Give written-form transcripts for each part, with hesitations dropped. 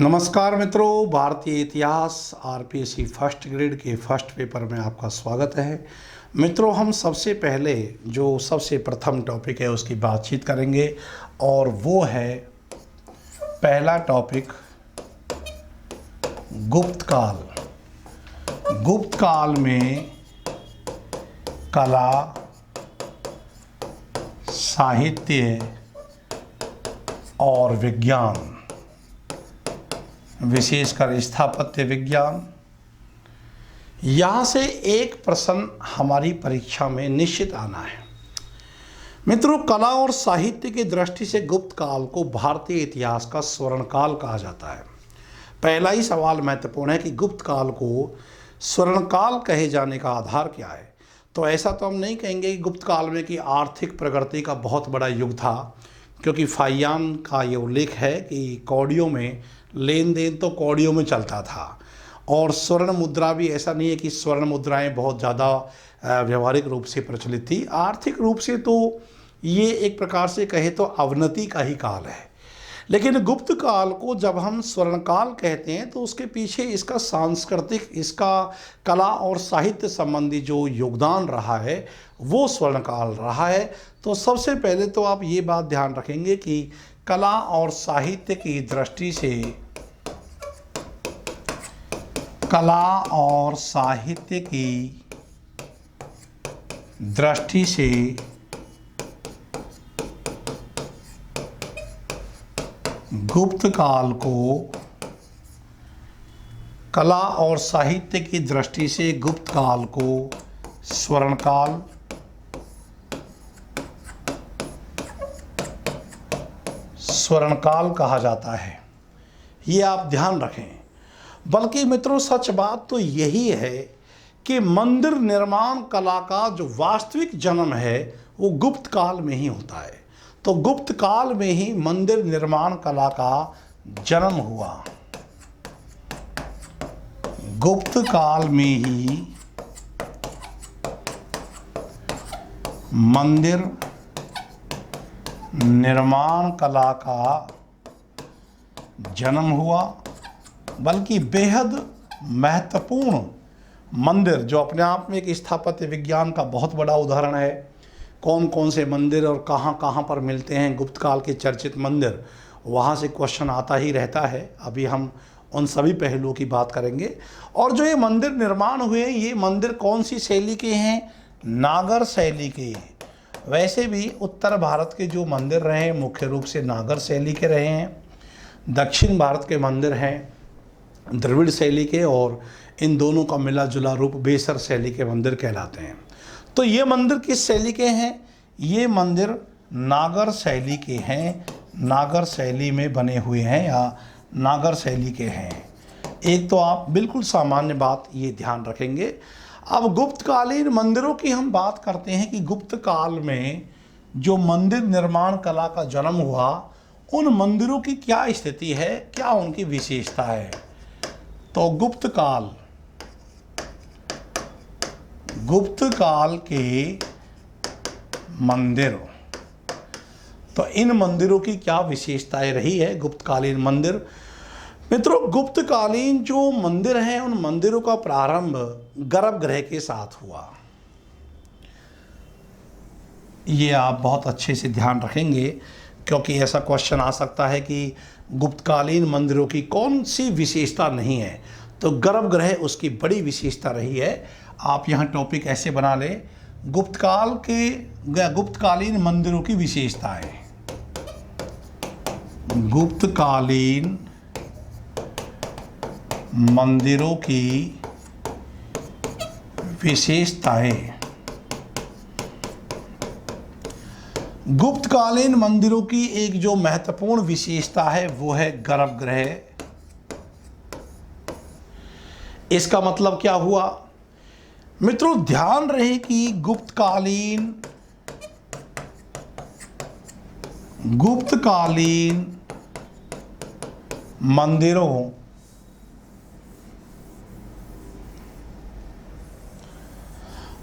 नमस्कार मित्रों, भारतीय इतिहास आरपीएससी फर्स्ट ग्रेड के फर्स्ट पेपर में आपका स्वागत है। मित्रों, हम सबसे पहले जो सबसे प्रथम टॉपिक है उसकी बातचीत करेंगे और वो है पहला टॉपिक गुप्त काल। गुप्त काल में कला, साहित्य और विज्ञान, विशेषकर स्थापत्य विज्ञान, यहाँ से एक प्रश्न हमारी परीक्षा में निश्चित आना है। मित्रों, कला और साहित्य की दृष्टि से गुप्त काल को भारतीय इतिहास का स्वर्ण काल कहा जाता है। पहला ही सवाल महत्वपूर्ण है कि गुप्त काल को स्वर्ण काल कहे जाने का आधार क्या है। तो ऐसा तो हम नहीं कहेंगे कि गुप्त काल में कि आर्थिक प्रगति का बहुत बड़ा युग था, क्योंकि फाहियान का ये उल्लेख है कि कौड़ियों में लेन देन तो कौड़ियों में चलता था। और स्वर्ण मुद्रा भी ऐसा नहीं है कि स्वर्ण मुद्राएं बहुत ज़्यादा व्यवहारिक रूप से प्रचलित थी। आर्थिक रूप से तो ये एक प्रकार से कहे तो अवनति का ही काल है। लेकिन गुप्त काल को जब हम स्वर्ण काल कहते हैं तो उसके पीछे इसका सांस्कृतिक, इसका कला और साहित्य संबंधी जो योगदान रहा है वो स्वर्ण काल रहा है। तो सबसे पहले तो आप ये बात ध्यान रखेंगे कि कला और साहित्य की दृष्टि से, कला और साहित्य की दृष्टि से गुप्त काल को, कला और साहित्य की दृष्टि से गुप्त काल को स्वर्ण काल, स्वर्ण काल कहा जाता है। ये आप ध्यान रखें। बल्कि मित्रों, सच बात तो यही है कि मंदिर निर्माण कला का जो वास्तविक जन्म है वो गुप्त काल में ही होता है। तो गुप्त काल में ही मंदिर निर्माण कला का जन्म हुआ। गुप्त काल में ही मंदिर निर्माण कला का जन्म हुआ। बल्कि बेहद महत्वपूर्ण मंदिर, जो अपने आप में एक स्थापत्य विज्ञान का बहुत बड़ा उदाहरण है। कौन कौन से मंदिर और कहाँ कहाँ पर मिलते हैं गुप्त काल के चर्चित मंदिर, वहाँ से क्वेश्चन आता ही रहता है। अभी हम उन सभी पहलुओं की बात करेंगे। और जो ये मंदिर निर्माण हुए, ये मंदिर कौन सी शैली के हैं? नागर शैली के। वैसे भी उत्तर भारत के जो मंदिर रहे हैं मुख्य रूप से नागर शैली के रहे हैं। दक्षिण भारत के मंदिर हैं द्रविड़ शैली के, और इन दोनों का मिला जुला रूप बेसर शैली के मंदिर कहलाते हैं। तो ये मंदिर किस शैली के हैं? ये मंदिर नागर शैली के हैं। नागर शैली में बने हुए हैं या नागर शैली के हैं। एक तो आप बिल्कुल सामान्य बात ये ध्यान रखेंगे। अब गुप्तकालीन मंदिरों की हम बात करते हैं कि गुप्त काल में जो मंदिर निर्माण कला का जन्म हुआ, उन मंदिरों की क्या स्थिति है, क्या उनकी विशेषता है। तो गुप्त काल के मंदिर, तो इन मंदिरों की क्या विशेषताएं रही है गुप्तकालीन मंदिर। मित्रों, गुप्तकालीन जो मंदिर हैं उन मंदिरों का प्रारंभ गर्भगृह के साथ हुआ। ये आप बहुत अच्छे से ध्यान रखेंगे, क्योंकि ऐसा क्वेश्चन आ सकता है कि गुप्तकालीन मंदिरों की कौन सी विशेषता नहीं है। तो गर्भगृह उसकी बड़ी विशेषता रही है। आप यहाँ टॉपिक ऐसे बना लें, गुप्तकालीन मंदिरों की विशेषताएं। गुप्तकालीन मंदिरों की विशेषताएं। गुप्तकालीन मंदिरों की एक जो महत्वपूर्ण विशेषता है वो है गर्भगृह। इसका मतलब क्या हुआ? मित्रों, ध्यान रहे कि गुप्तकालीन मंदिरों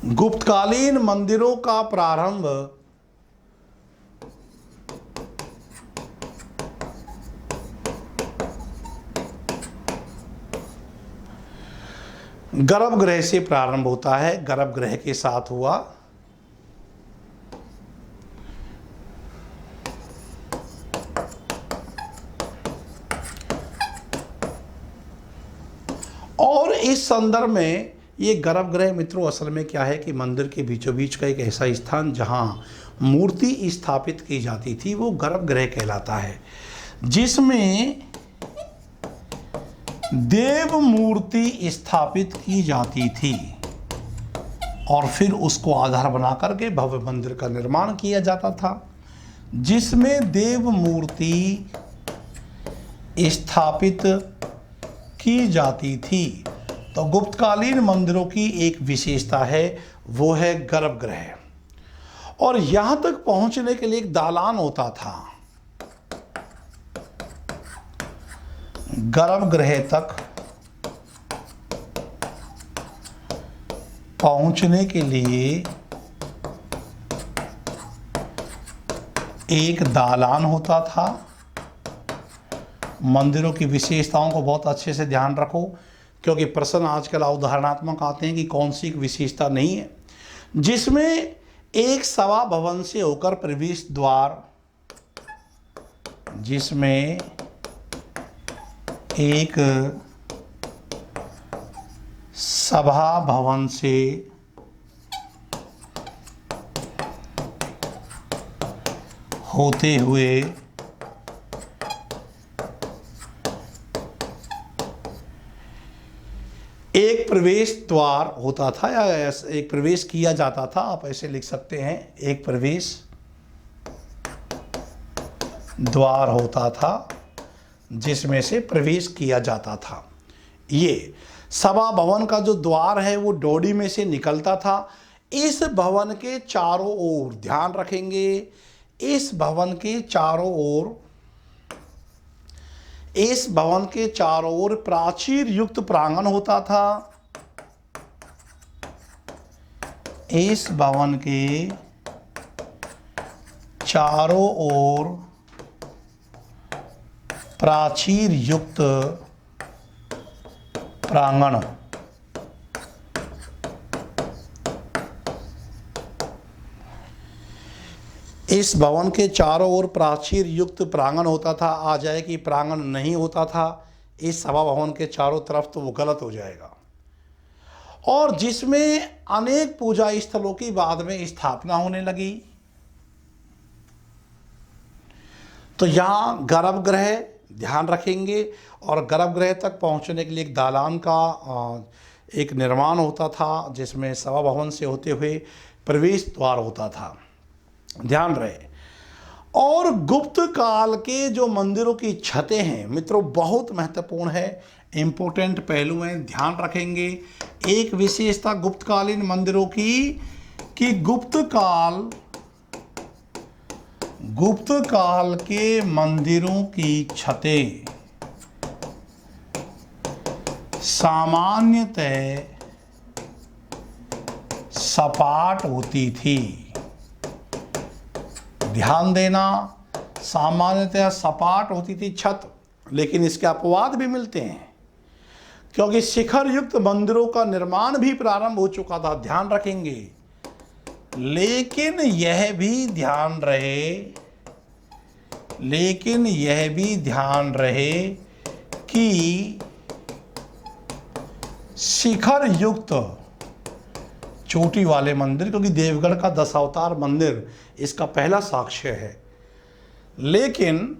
गुप्तकालीन मंदिरों का प्रारंभ गर्भगृह से प्रारंभ होता है, गर्भगृह के साथ हुआ। और इस संदर्भ में ये गर्भगृह मित्रों असल में क्या है कि मंदिर के बीचों बीच का एक ऐसा स्थान जहाँ मूर्ति स्थापित की जाती थी, वो गर्भगृह कहलाता है, जिसमें देव मूर्ति स्थापित की जाती थी और फिर उसको आधार बना करके भव्य मंदिर का निर्माण किया जाता था, जिसमें देव मूर्ति स्थापित की जाती थी। तो गुप्तकालीन मंदिरों की एक विशेषता है, वो है गर्भगृह। और यहां तक पहुंचने के लिए एक दालान होता था। गर्भगृह तक पहुंचने के लिए एक दालान होता था। मंदिरों की विशेषताओं को बहुत अच्छे से ध्यान रखो, क्योंकि प्रश्न आजकल उदाहरणात्मक आते हैं कि कौन सी एक विशेषता नहीं है। जिसमें एक सभा भवन से होकर प्रवेश द्वार, जिसमें एक सभा भवन से होते हुए एक प्रवेश द्वार होता था, या एक प्रवेश किया जाता था, आप ऐसे लिख सकते हैं, एक प्रवेश द्वार होता था जिसमें से प्रवेश किया जाता था। ये सभा भवन का जो द्वार है वो डोडी में से निकलता था। इस भवन के चारों ओर, ध्यान रखेंगे, इस भवन के चारों ओर प्राचीर युक्त प्रांगण होता था। इस भवन के चारों ओर प्राचीर युक्त प्रांगण, इस भवन के चारों ओर प्राचीर युक्त प्रांगण होता था। आ जाए कि प्रांगण नहीं होता था इस सभा भवन के चारों तरफ, तो वो गलत हो जाएगा। और जिसमें अनेक पूजा स्थलों की बाद में स्थापना होने लगी। तो यहाँ गर्भगृह ध्यान रखेंगे, और गर्भगृह तक पहुँचने के लिए एक दालान का एक निर्माण होता था, जिसमें सभा भवन से होते हुए प्रवेश द्वार होता था, ध्यान रहे। और गुप्त काल के जो मंदिरों की छतें हैं मित्रों, बहुत महत्वपूर्ण है, इम्पोर्टेंट पहलू हैं, ध्यान रखेंगे। एक विशेषता गुप्तकालीन मंदिरों की कि गुप्त काल के मंदिरों की छतें सामान्यतः सपाट होती थी। ध्यान देना, सामान्यतः सपाट होती थी छत, लेकिन इसके अपवाद भी मिलते हैं, क्योंकि शिखर युक्त मंदिरों का निर्माण भी प्रारंभ हो चुका था, ध्यान रखेंगे। लेकिन यह भी ध्यान रहे कि शिखर युक्त चोटी वाले मंदिर, क्योंकि देवगढ़ का दशावतार मंदिर इसका पहला साक्ष्य है, लेकिन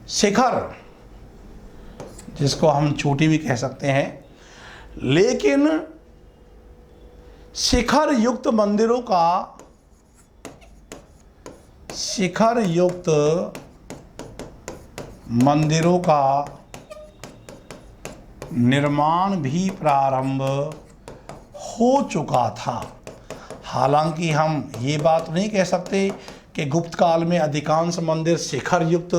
शिखर, जिसको हम चोटी भी कह सकते हैं, लेकिन शिखर युक्त मंदिरों का निर्माण भी प्रारंभ हो चुका था। हालांकि हम ये बात नहीं कह सकते कि गुप्त काल में अधिकांश मंदिर शिखर युक्त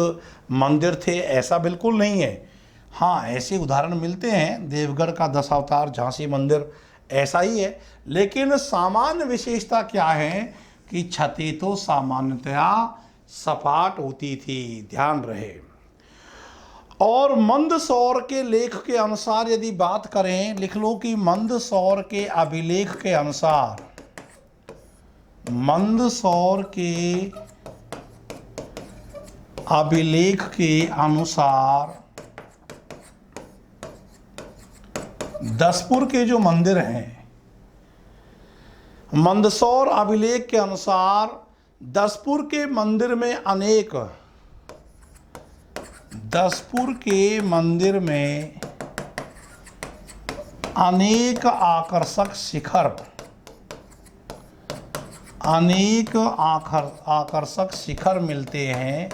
मंदिर थे, ऐसा बिल्कुल नहीं है। हाँ, ऐसे उदाहरण मिलते हैं, देवगढ़ का दशावतार झांसी मंदिर ऐसा ही है, लेकिन सामान्य विशेषता क्या है कि छतें तो सामान्यतया सपाट होती थी, ध्यान रहे। और मंदसौर के लेख के अनुसार यदि बात करें, लिख लो कि मंदसौर के अभिलेख के अनुसार, मंदसौर के अभिलेख के अनुसार दसपुर के जो मंदिर हैं, मंदसौर अभिलेख के अनुसार दसपुर के मंदिर में दसपुर के मंदिर में अनेक आकर्षक शिखर, अनेक आकर्षक शिखर मिलते हैं।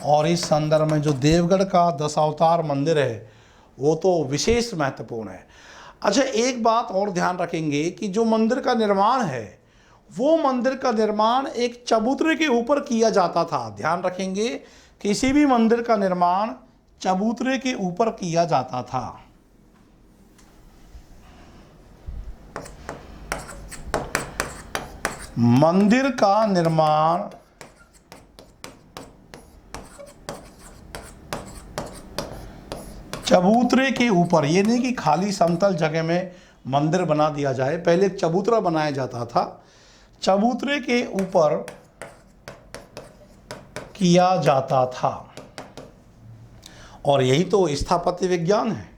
और इस संदर्भ में जो देवगढ़ का दशावतार मंदिर है वो तो विशेष महत्वपूर्ण है। अच्छा, एक बात और ध्यान रखेंगे कि जो मंदिर का निर्माण है वो मंदिर का निर्माण एक चबूतरे के ऊपर किया जाता था। ध्यान रखेंगे, किसी भी मंदिर का निर्माण चबूतरे के ऊपर किया जाता था। मंदिर का निर्माण चबूतरे के ऊपर, ये नहीं कि खाली समतल जगह में मंदिर बना दिया जाए, पहले एक चबूतरा बनाया जाता था, चबूतरे के ऊपर किया जाता था। और यही तो स्थापत्य विज्ञान है।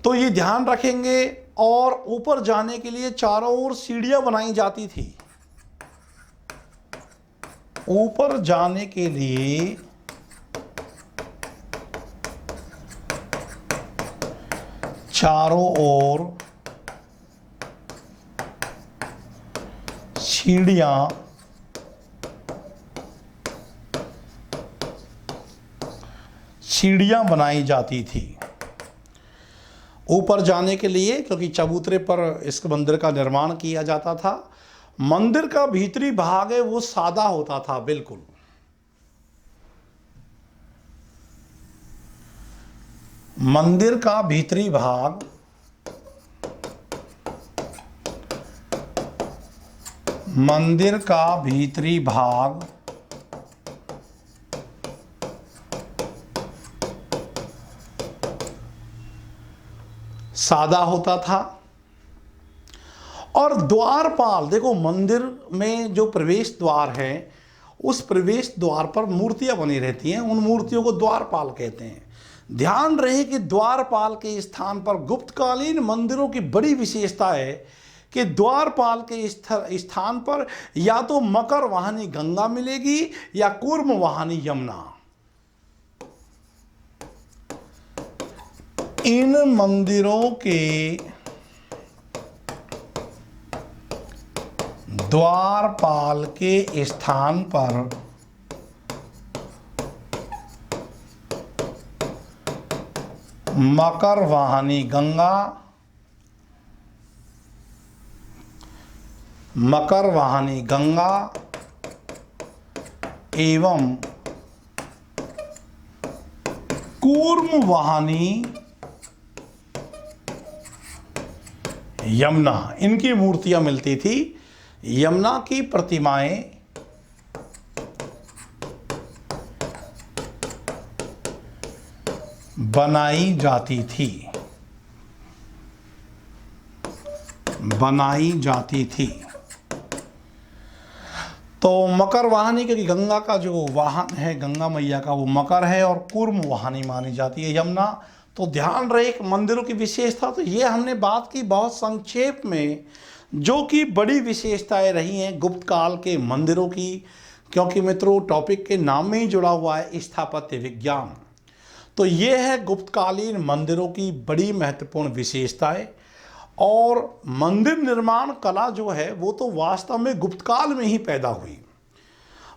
तो ये ध्यान रखेंगे। और ऊपर जाने के लिए चारों ओर सीढ़ियां बनाई जाती थी। ऊपर जाने के लिए चारों ओर सीढ़ियां बनाई जाती थी ऊपर जाने के लिए, क्योंकि चबूतरे पर इस मंदिर का निर्माण किया जाता था। मंदिर का भीतरी भाग है वो सादा होता था, बिल्कुल। मंदिर का भीतरी भाग सादा होता था। और द्वारपाल, देखो मंदिर में जो प्रवेश द्वार है उस प्रवेश द्वार पर मूर्तियां बनी रहती हैं, उन मूर्तियों को द्वारपाल कहते हैं। ध्यान रहे कि द्वारपाल के स्थान पर गुप्तकालीन मंदिरों की बड़ी विशेषता है कि द्वारपाल के स्थान पर या तो मकर वाहिनी गंगा मिलेगी या कूर्म वाहिनी यमुना। इन मंदिरों के द्वारपाल के स्थान पर मकर वाहिनी गंगा एवं कूर्म वाहिनी यमुना, इनकी मूर्तियां मिलती थी। यमुना की प्रतिमाएं बनाई जाती थी। तो मकर वाहिनी, क्योंकि गंगा का जो वाहन है गंगा मैया का वो मकर है और कूर्म वाहिनी मानी जाती है यमुना। तो ध्यान रहे मंदिरों की विशेषता। तो ये हमने बात की बहुत संक्षेप में, जो कि बड़ी विशेषताएं रही हैं गुप्त काल के मंदिरों की, क्योंकि मित्रों टॉपिक के नाम में ही जुड़ा हुआ है स्थापत्य विज्ञान। तो ये है गुप्तकालीन मंदिरों की बड़ी महत्वपूर्ण विशेषताएं। और मंदिर निर्माण कला जो है वो तो वास्तव में गुप्तकाल में ही पैदा हुई,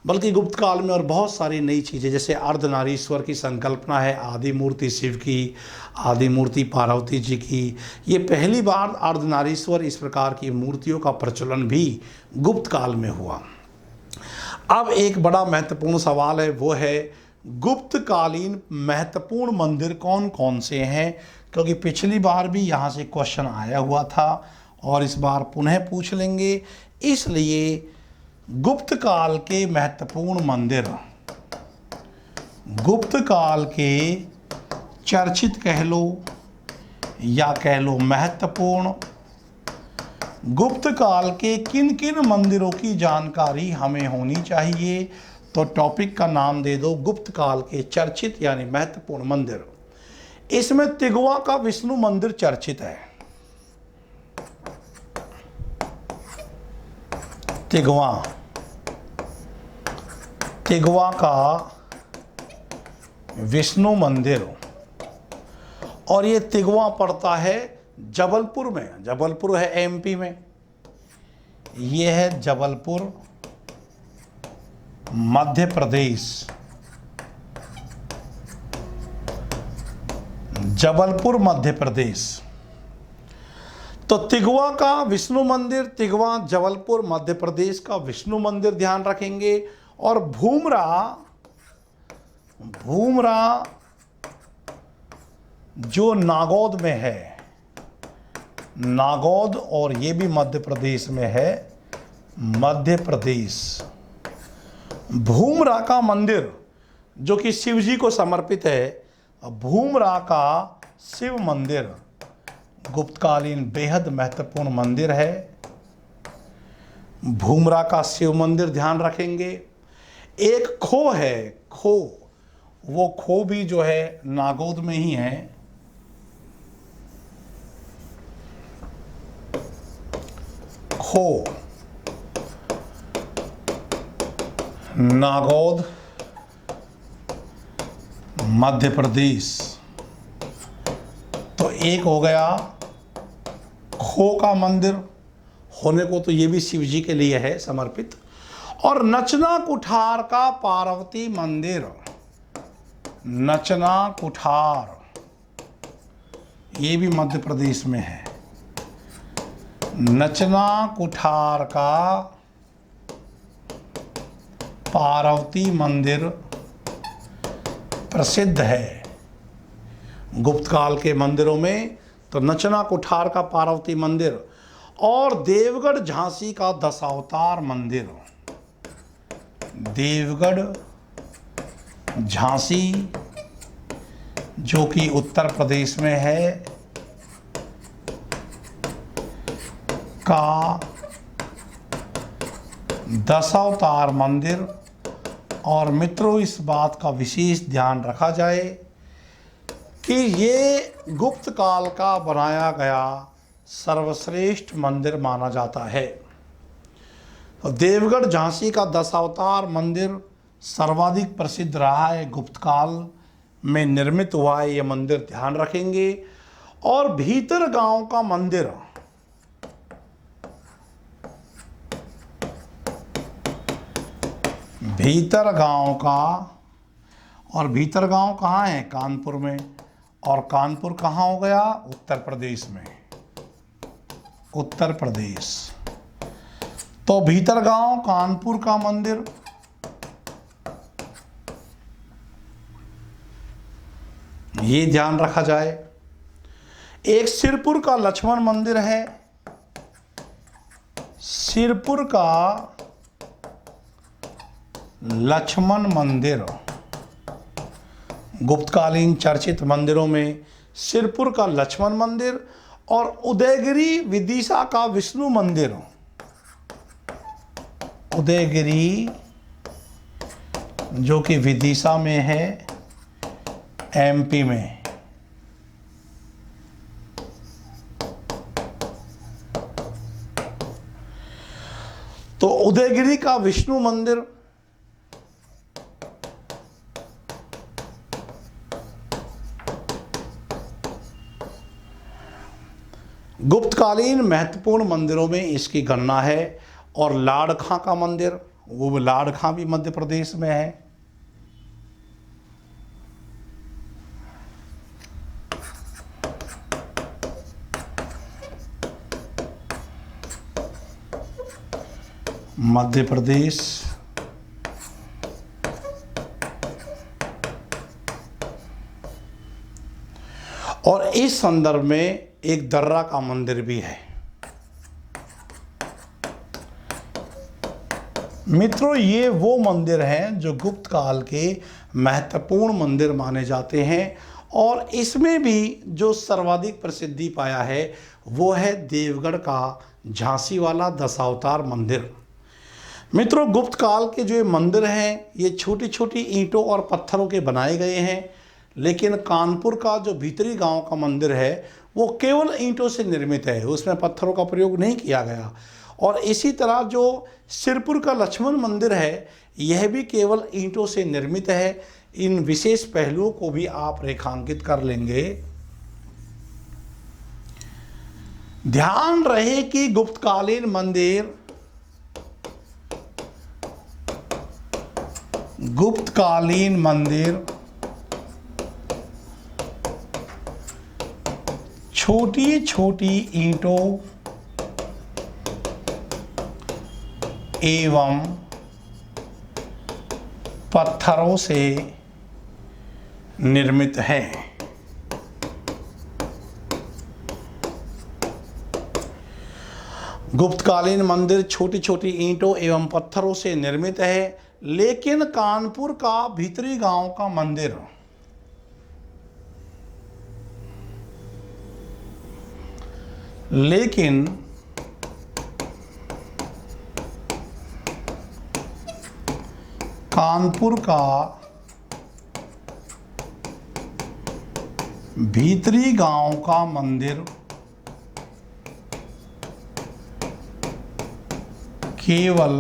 बल्कि गुप्तकाल में और बहुत सारी नई चीज़ें, जैसे अर्धनारीश्वर की संकल्पना है, आदि मूर्ति शिव की, आदि मूर्ति पार्वती जी की। ये पहली बार अर्धनारीश्वर इस प्रकार की मूर्तियों का प्रचलन भी गुप्तकाल में हुआ। अब एक बड़ा महत्वपूर्ण सवाल है, वो है गुप्तकालीन महत्वपूर्ण मंदिर कौन कौन से हैं, क्योंकि पिछली बार भी यहाँ से क्वेश्चन आया हुआ था और इस बार पुनः पूछ लेंगे। इसलिए गुप्त काल के महत्वपूर्ण मंदिर गुप्त काल के चर्चित कह लो या कह लो महत्वपूर्ण, गुप्त काल के किन किन मंदिरों की जानकारी हमें होनी चाहिए, तो टॉपिक का नाम दे दो गुप्त काल के चर्चित यानी महत्वपूर्ण मंदिर। इसमें तिगवा का विष्णु मंदिर चर्चित है। तिगवा का विष्णु मंदिर, और ये तिगवा पड़ता है जबलपुर में। जबलपुर है एमपी में, ये है जबलपुर मध्य प्रदेश। जबलपुर मध्य प्रदेश। तो तिगवा का विष्णु मंदिर, तिगवा जबलपुर मध्य प्रदेश का विष्णु मंदिर ध्यान रखेंगे। और भूमरा जो नागौद में है, नागौद, और ये भी मध्य प्रदेश में है, मध्य प्रदेश। भूमरा का मंदिर जो कि शिव जी को समर्पित है, भूमरा का शिव मंदिर गुप्तकालीन बेहद महत्वपूर्ण मंदिर है। भूमरा का शिव मंदिर ध्यान रखेंगे। एक खो है, खो, वो खो भी जो है नागौद में ही है। खो नागौद मध्य प्रदेश। तो एक हो गया खो का मंदिर, होने को तो ये भी शिव जी के लिए है समर्पित। और नचना कुठार का पार्वती मंदिर, नचना कुठार, ये भी मध्य प्रदेश में है। नचना कुठार का पार्वती मंदिर प्रसिद्ध है गुप्त काल के मंदिरों में। तो नचना कुठार का पार्वती मंदिर, और देवगढ़ झांसी का दशावतार मंदिर। देवगढ़ झांसी जो कि उत्तर प्रदेश में है का दशावतार मंदिर। और मित्रों, इस बात का विशेष ध्यान रखा जाए कि ये गुप्त काल का बनाया गया सर्वश्रेष्ठ मंदिर माना जाता है। तो देवगढ़ झांसी का दशावतार मंदिर सर्वाधिक प्रसिद्ध रहा है, गुप्त काल में निर्मित हुआ है ये मंदिर, ध्यान रखेंगे। और भीतर गांव का मंदिर, भीतर गांव का, और भीतर गांव कहाँ है? कानपुर में। और कानपुर कहाँ हो गया? उत्तर प्रदेश में, उत्तर प्रदेश। तो भीतर गांव कानपुर का मंदिर, ये ध्यान रखा जाए। एक सिरपुर का लक्ष्मण मंदिर है, सिरपुर का लक्ष्मण मंदिर, गुप्तकालीन चर्चित मंदिरों में सिरपुर का लक्ष्मण मंदिर। और उदयगिरी विदिशा का विष्णु मंदिर, उदयगिरी जो कि विदिशा में है, एमपी में। तो उदयगिरी का विष्णु मंदिर, गुप्तकालीन महत्वपूर्ण मंदिरों में इसकी गणना है। और लाड़खां का मंदिर, वो लाड़खां भी मध्य प्रदेश में है। मध्य प्रदेश। और इस संदर्भ में एक दर्रा का मंदिर भी है। मित्रों, ये वो मंदिर हैं जो गुप्त काल के महत्वपूर्ण मंदिर माने जाते हैं। और इसमें भी जो सर्वाधिक प्रसिद्धि पाया है वो है देवगढ़ का झांसी वाला दशावतार मंदिर। मित्रों, गुप्त काल के जो ये मंदिर हैं ये छोटी छोटी ईंटों और पत्थरों के बनाए गए हैं, लेकिन कानपुर का जो भीतरी गांव का मंदिर है वो केवल ईंटों से निर्मित है, उसमें पत्थरों का प्रयोग नहीं किया गया। और इसी तरह जो सिरपुर का लक्ष्मण मंदिर है यह भी केवल ईंटों से निर्मित है। इन विशेष पहलुओं को भी आप रेखांकित कर लेंगे। ध्यान रहे कि गुप्तकालीन मंदिर छोटी छोटी ईंटों एवं पत्थरों से निर्मित है। गुप्तकालीन मंदिर छोटी छोटी ईंटों एवं पत्थरों से निर्मित है, लेकिन कानपुर का भीतरी गांव का मंदिर कानपुर का भीतरी गांव का मंदिर केवल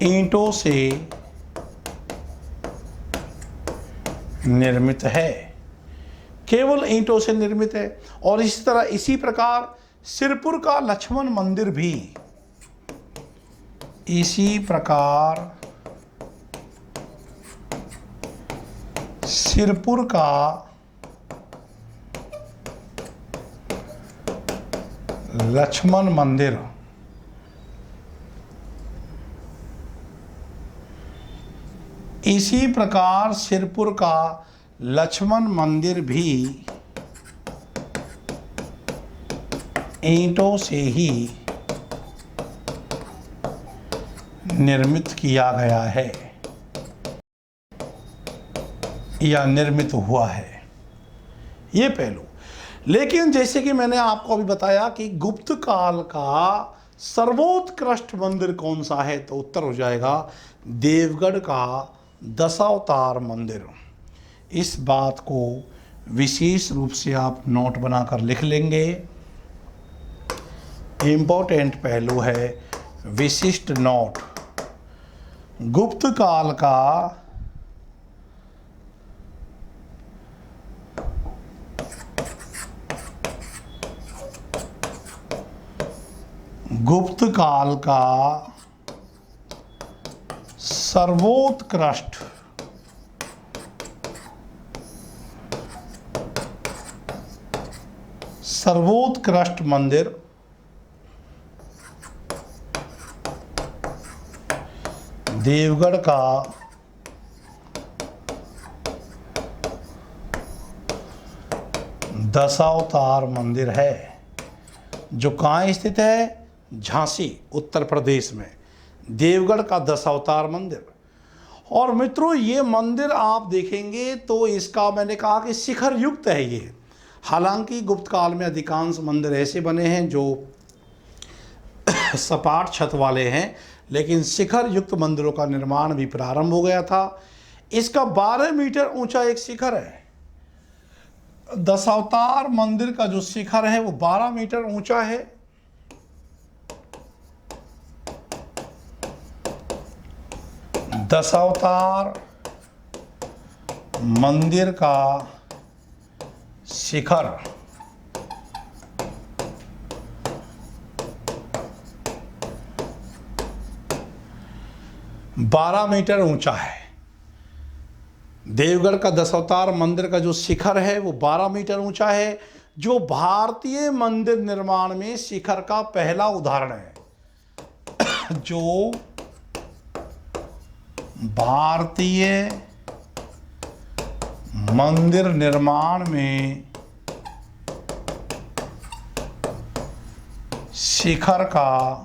ईंटों से निर्मित है, केवल ईंटों से निर्मित है। और इसी तरह इसी प्रकार सिरपुर का लक्ष्मण मंदिर भी इसी प्रकार सिरपुर का लक्ष्मण मंदिर इसी प्रकार सिरपुर का लक्ष्मण मंदिर भी ईंटों से ही निर्मित किया गया है या निर्मित हुआ है, ये पहलू। लेकिन जैसे कि मैंने आपको अभी बताया कि गुप्त काल का सर्वोत्कृष्ट मंदिर कौन सा है, तो उत्तर हो जाएगा देवगढ़ का दशावतार मंदिर। इस बात को विशेष रूप से आप नोट बनाकर लिख लेंगे। इम्पोर्टेंट पहलू है, विशिष्ट नोट। गुप्त काल का सर्वोत्कृष्ट मंदिर देवगढ़ का दशावतार मंदिर है, जो कहाँ स्थित है? झांसी, उत्तर प्रदेश में देवगढ़ का दशावतार मंदिर। और मित्रों, ये मंदिर आप देखेंगे तो इसका मैंने कहा कि शिखर युक्त है ये। हालांकि गुप्त काल में अधिकांश मंदिर ऐसे बने हैं जो सपाट छत वाले हैं, लेकिन शिखर युक्त मंदिरों का निर्माण भी प्रारंभ हो गया था। इसका 12 मीटर ऊंचा एक शिखर है। दशावतार मंदिर का जो शिखर है वो 12 मीटर ऊंचा है। दशावतार मंदिर का शिखर 12 मीटर ऊंचा है। देवगढ़ का दशावतार मंदिर का जो शिखर है वो 12 मीटर ऊंचा है, जो भारतीय मंदिर निर्माण में शिखर का पहला उदाहरण है। जो भारतीय मंदिर निर्माण में शिखर का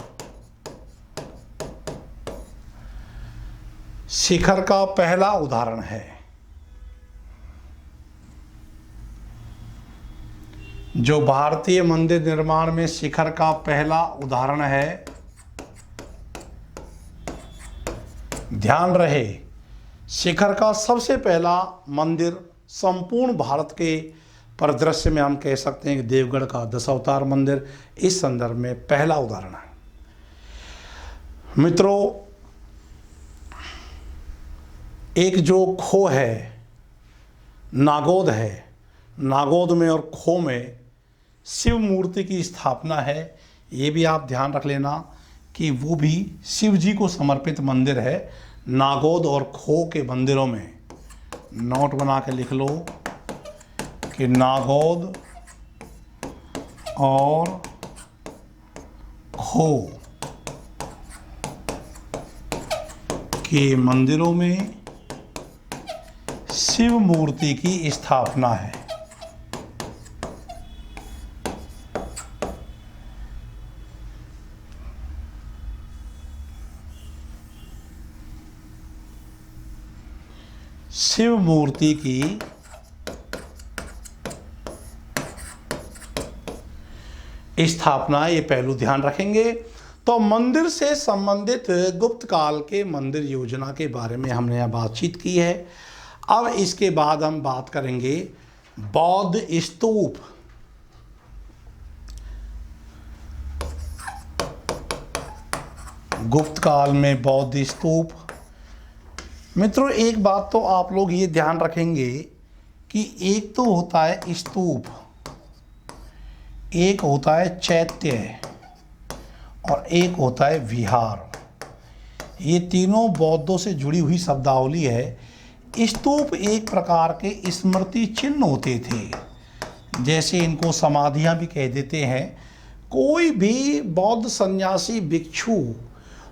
शिखर का पहला उदाहरण है। जो भारतीय मंदिर निर्माण में शिखर का पहला उदाहरण है, ध्यान रहे शिखर का सबसे पहला मंदिर संपूर्ण भारत के परिदृश्य में हम कह सकते हैं कि देवगढ़ का दशावतार मंदिर इस संदर्भ में पहला उदाहरण है। मित्रों, एक जो खो है, नागोद है, नागोद में और खो में शिव मूर्ति की स्थापना है। ये भी आप ध्यान रख लेना कि वो भी शिव जी को समर्पित मंदिर है। नागोद और खो के मंदिरों में नोट बना के लिख लो कि नागोद और खो के मंदिरों में शिव मूर्ति की स्थापना है। शिव मूर्ति की स्थापना, ये पहलू ध्यान रखेंगे। तो मंदिर से संबंधित गुप्त काल के मंदिर योजना के बारे में हमने यहाँ बातचीत की है। अब इसके बाद हम बात करेंगे बौद्ध स्तूप। गुप्त काल में बौद्ध स्तूप। मित्रों, एक बात तो आप लोग ये ध्यान रखेंगे कि एक तो होता है स्तूप, एक होता है चैत्य और एक होता है विहार। ये तीनों बौद्धों से जुड़ी हुई शब्दावली है। स्तूप एक प्रकार के स्मृति चिन्ह होते थे, जैसे इनको समाधियां भी कह देते हैं। कोई भी बौद्ध सन्यासी भिक्षु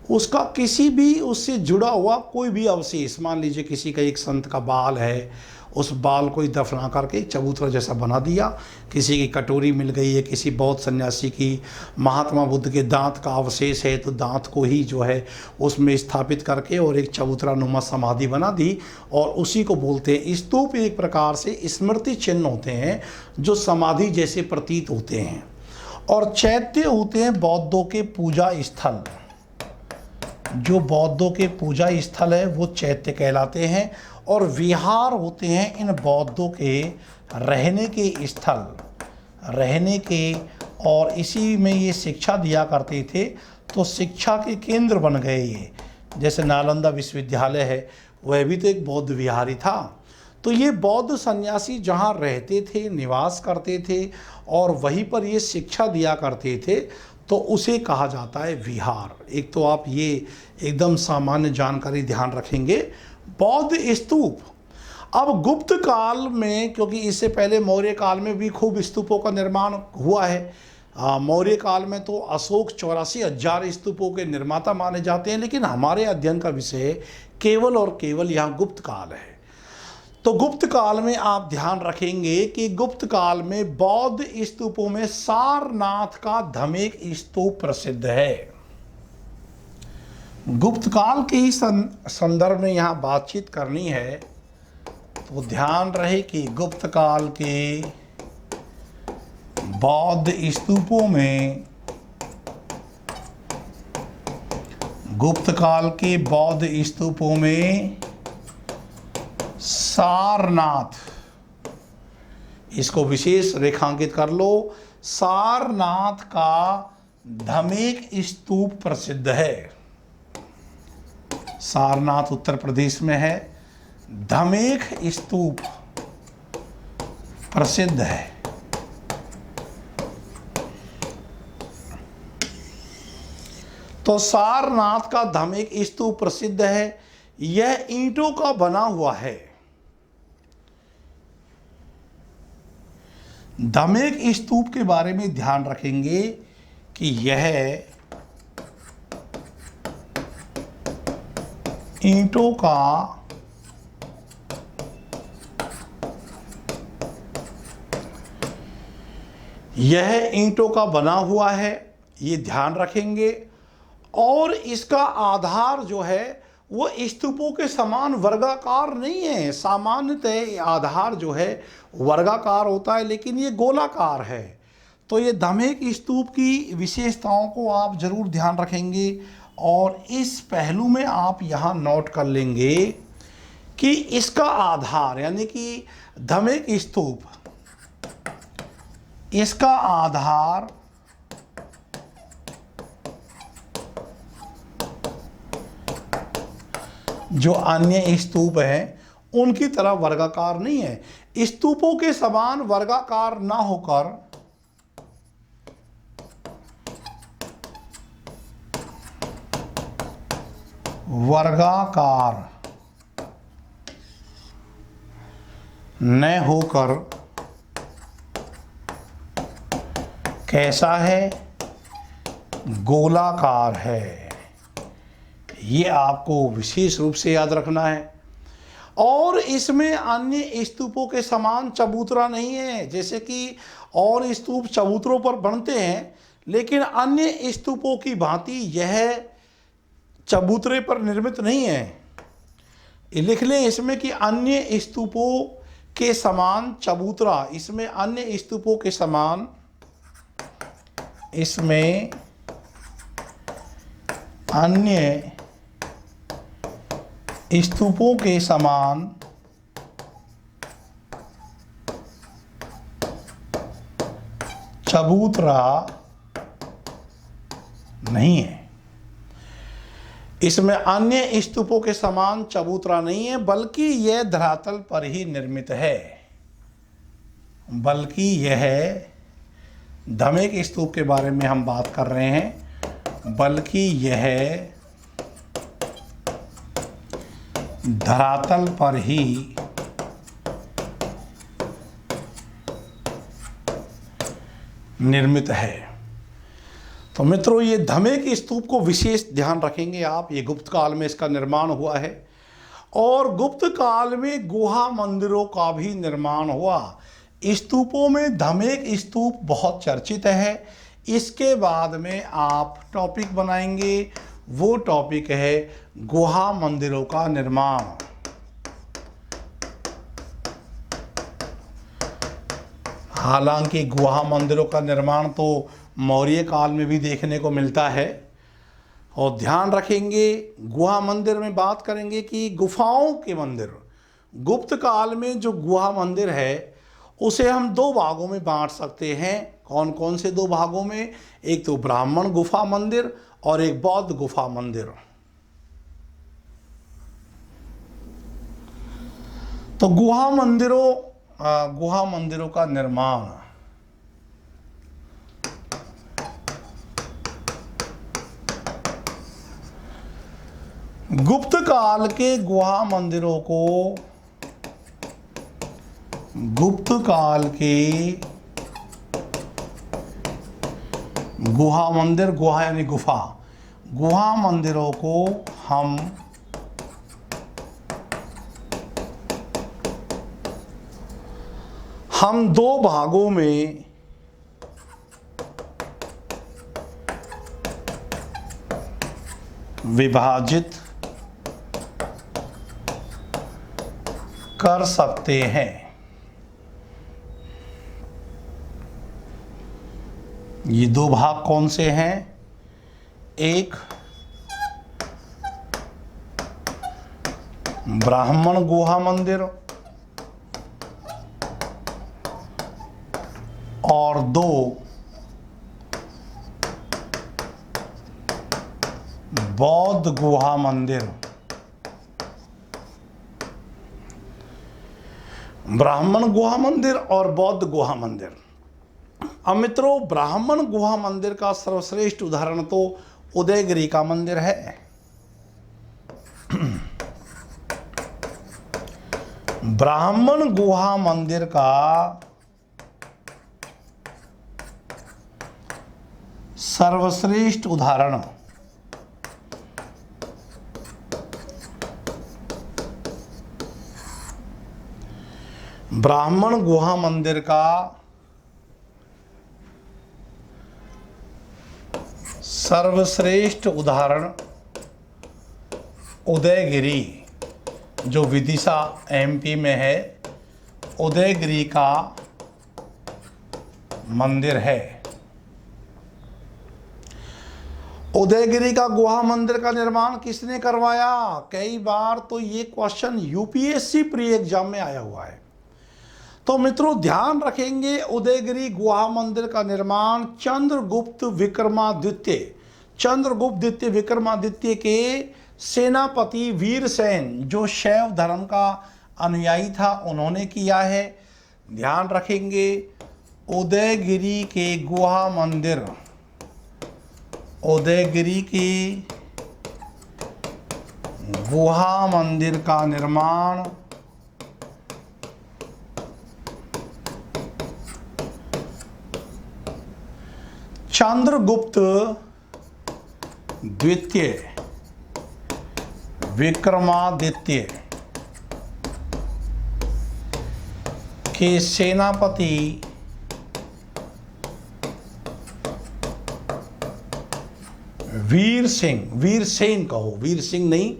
उसका किसी भी उससे जुड़ा हुआ कोई भी अवशेष, मान लीजिए किसी का एक संत का बाल है, उस बाल को ही दफना करके एक चबूतरा जैसा बना दिया, किसी की कटोरी मिल गई है, किसी बौद्ध सन्यासी की महात्मा बुद्ध के दांत का अवशेष है तो दांत को ही जो है उसमें स्थापित करके और एक चबूतरा नुमा समाधि बना दी, और उसी को बोलते हैं स्तूप। एक प्रकार से स्मृति चिन्ह होते हैं जो समाधि जैसे प्रतीत होते हैं। और चैत्य होते हैं बौद्धों के पूजा स्थल। जो बौद्धों के पूजा स्थल है वो चैत्य कहलाते हैं। और विहार होते हैं इन बौद्धों के रहने के स्थल, रहने के, और इसी में ये शिक्षा दिया करते थे। तो शिक्षा के केंद्र बन गए ये, जैसे नालंदा विश्वविद्यालय है, वह भी तो एक बौद्ध विहार ही था। तो ये बौद्ध सन्यासी जहाँ रहते थे, निवास करते थे और वहीं पर ये शिक्षा दिया करते थे, तो उसे कहा जाता है विहार। एक तो आप ये एकदम सामान्य जानकारी ध्यान रखेंगे। बौद्ध स्तूप। अब गुप्त काल में, क्योंकि इससे पहले मौर्य काल में भी खूब स्तूपों का निर्माण हुआ है। मौर्य काल में तो अशोक 84,000 स्तूपों के निर्माता माने जाते हैं, लेकिन हमारे अध्ययन का विषय केवल और केवल यहाँ गुप्त काल है। तो गुप्त काल में आप ध्यान रखेंगे कि गुप्त काल में बौद्ध स्तूपों में सारनाथ का धमेक स्तूप प्रसिद्ध है। गुप्त काल के ही संदर्भ में यहाँ बातचीत करनी है, तो ध्यान रहे कि गुप्त काल के बौद्ध स्तूपों में, गुप्त काल के बौद्ध स्तूपों में सारनाथ, इसको विशेष रेखांकित कर लो, सारनाथ का धमेक स्तूप प्रसिद्ध है। सारनाथ उत्तर प्रदेश में है, धमेक स्तूप प्रसिद्ध है। तो सारनाथ का धमेक स्तूप प्रसिद्ध है। यह ईंटों का बना हुआ है। धमेक स्तूप के बारे में ध्यान रखेंगे कि यह ईंटों का बना हुआ है, ये ध्यान रखेंगे। और इसका आधार जो है वो स्तूपों के समान वर्गाकार नहीं है। सामान्यतः आधार जो है वर्गाकार होता है, लेकिन ये गोलाकार है। तो ये धमेक स्तूप की विशेषताओं को आप जरूर ध्यान रखेंगे और इस पहलू में आप यहाँ नोट कर लेंगे कि इसका आधार यानी कि धमेक स्तूप, इसका आधार जो अन्य स्तूप हैं उनकी तरह वर्गाकार नहीं है। स्तूपों के समान वर्गाकार ना होकर वर्गाकार न होकर कैसा है, गोलाकार है। ये आपको विशेष रूप से याद रखना है। और इसमें अन्य स्तूपों के समान चबूतरा नहीं है। जैसे कि और स्तूप चबूतरों पर बनते हैं, लेकिन अन्य स्तूपों की भांति यह चबूतरे पर निर्मित नहीं है। लिख लें इसमें कि अन्य स्तूपों के समान चबूतरा, इसमें अन्य स्तूपों के समान, इसमें अन्य स्तूपों के समान चबूतरा नहीं है। इसमें अन्य स्तूपों के समान चबूतरा नहीं है, बल्कि यह धरातल पर ही निर्मित है। बल्कि यह धमेक स्तूप के बारे में हम बात कर रहे हैं, बल्कि यह धरातल पर ही निर्मित है। तो मित्रों, ये धमेक स्तूप को विशेष ध्यान रखेंगे आप। ये गुप्त काल में इसका निर्माण हुआ है और गुप्त काल में गुहा मंदिरों का भी निर्माण हुआ। स्तूपों में धमेक स्तूप बहुत चर्चित है। इसके बाद में आप टॉपिक बनाएंगे, वो टॉपिक है गुहा मंदिरों का निर्माण। हालांकि गुहा मंदिरों का निर्माण तो मौर्य काल में भी देखने को मिलता है। और ध्यान रखेंगे, गुहा मंदिर में बात करेंगे कि गुफाओं के मंदिर, गुप्त काल में जो गुहा मंदिर है उसे हम दो भागों में बांट सकते हैं। कौन कौन से दो भागों में? एक तो ब्राह्मण गुफा मंदिर और एक बौद्ध गुफा मंदिर। तो गुहा मंदिरों का निर्माण, गुप्त काल के गुहा मंदिरों को, गुप्त काल के गुहा मंदिर, गुहा यानी गुफा, गुहा मंदिरों को हम दो भागों में विभाजित कर सकते हैं। ये दो भाग कौन से हैं? एक ब्राह्मण गुहा मंदिर और दो बौद्ध गुहा मंदिर। ब्राह्मण गुहा मंदिर और बौद्ध गुहा मंदिर। अब मित्रों, ब्राह्मण गुहा मंदिर का सर्वश्रेष्ठ उदाहरण तो उदयगिरी का मंदिर है। ब्राह्मण गुहा मंदिर का सर्वश्रेष्ठ उदाहरण ब्राह्मण गुहा मंदिर का सर्वश्रेष्ठ उदाहरण उदयगिरी जो विदिशा एमपी में है, उदयगिरी का मंदिर है। उदयगिरी का गुहा मंदिर का निर्माण किसने करवाया? कई बार तो ये क्वेश्चन यूपीएससी प्री एग्जाम में आया हुआ है। तो मित्रों ध्यान रखेंगे, उदयगिरी गुहा मंदिर का निर्माण चंद्रगुप्त विक्रमादित्य के सेनापति वीरसेन जो शैव धर्म का अनुयायी था उन्होंने किया है। ध्यान रखेंगे, उदयगिरी के गुहा मंदिर, उदयगिरी की गुहा मंदिर का निर्माण चंद्रगुप्त द्वितीय विक्रमादित्य के सेनापति वीरसेन कहो, वीर सिंह नहीं,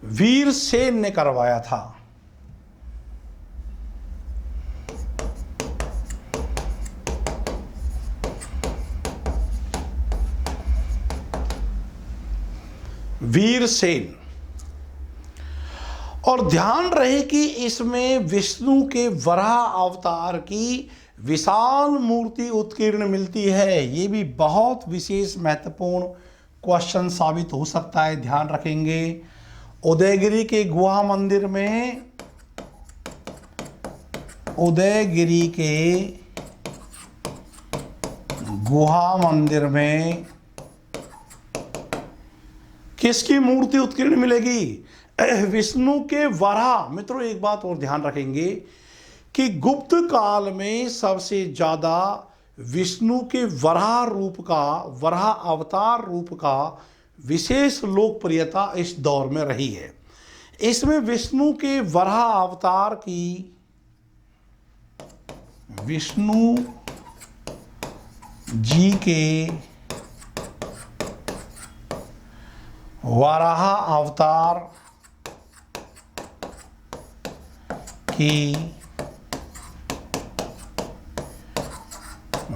वीरसेन ने करवाया था। वीरसेन। और ध्यान रहे कि इसमें विष्णु के वराह अवतार की विशाल मूर्ति उत्कीर्ण मिलती है। ये भी बहुत विशेष महत्वपूर्ण क्वेश्चन साबित हो सकता है। ध्यान रखेंगे, उदयगिरी के गुहा मंदिर में, उदयगिरी के गुहा मंदिर में किसकी मूर्ति उत्कीर्ण मिलेगी? विष्णु के वराह। मित्रों एक बात और ध्यान रखेंगे कि गुप्त काल में सबसे ज्यादा विष्णु के वराह अवतार रूप का विशेष लोकप्रियता इस दौर में रही है। इसमें विष्णु के वराह अवतार की, विष्णु जी के वराह अवतार की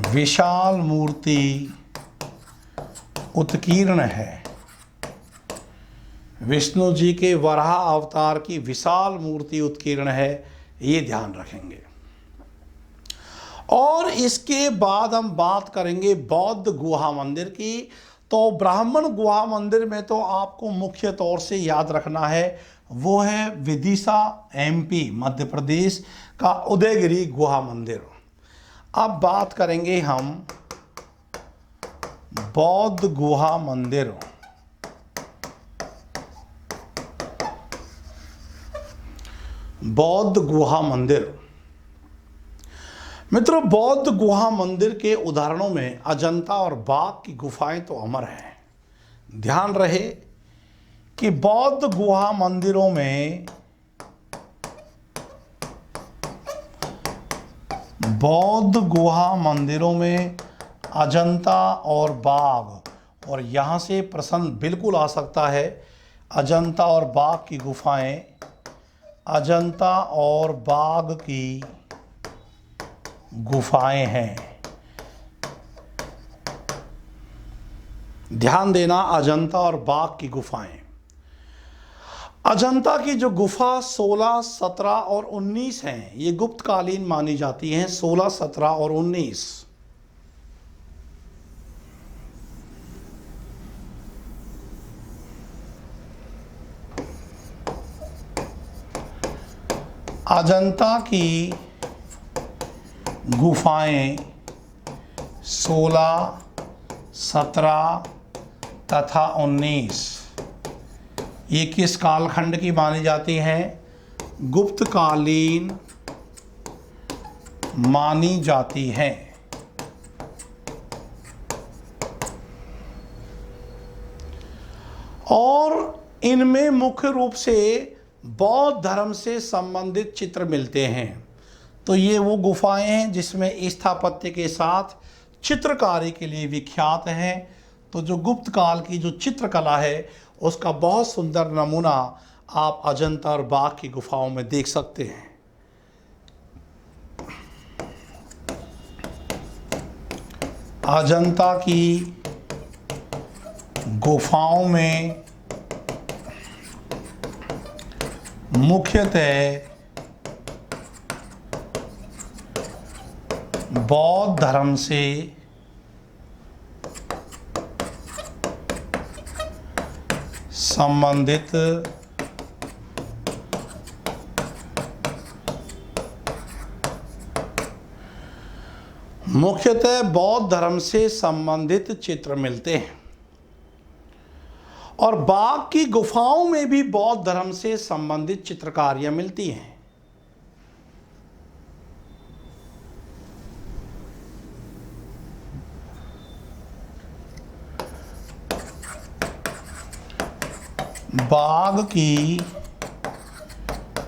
विशाल मूर्ति उत्कीर्ण है। विष्णु जी के वराह अवतार की विशाल मूर्ति उत्कीर्ण है, ये ध्यान रखेंगे। और इसके बाद हम बात करेंगे बौद्ध गुहा मंदिर की। तो ब्राह्मण गुहा मंदिर में तो आपको मुख्य तौर से याद रखना है, वो है विदिशा एमपी मध्य प्रदेश का उदयगिरी गुहा मंदिर। अब बात करेंगे हम बौद्ध गुहा मंदिर। बौद्ध गुहा मंदिर, मित्रों बौद्ध गुहा मंदिर के उदाहरणों में अजंता और बाघ की गुफाएं तो अमर हैं। ध्यान रहे कि बौद्ध गुहा मंदिरों में, बौद्ध गुहा मंदिरों में अजंता और बाघ, और यहाँ से प्रश्न बिल्कुल आ सकता है, अजंता और बाघ की गुफाएं, अजंता और बाघ की गुफाएं हैं। ध्यान देना, अजंता और बाघ की गुफाएं। अजंता की जो गुफा 16, 17 और 19 हैं, ये गुप्तकालीन मानी जाती हैं। 16, 17 और 19। अजंता की गुफाएं 16, 17 तथा 19 ये किस कालखंड की मानी जाती हैं? गुप्तकालीन मानी जाती हैं। और इनमें मुख्य रूप से बौद्ध धर्म से संबंधित चित्र मिलते हैं। तो ये वो गुफाएं हैं जिसमें स्थापत्य के साथ चित्रकारी के लिए विख्यात हैं। तो जो गुप्त काल की जो चित्रकला है उसका बहुत सुंदर नमूना आप अजंता और बाघ की गुफाओं में देख सकते हैं। अजंता की गुफाओं में मुख्यतः बौद्ध धर्म से संबंधित चित्र मिलते हैं और बाघ की गुफाओं में भी बौद्ध धर्म से संबंधित चित्रकारियां मिलती हैं। बाघ की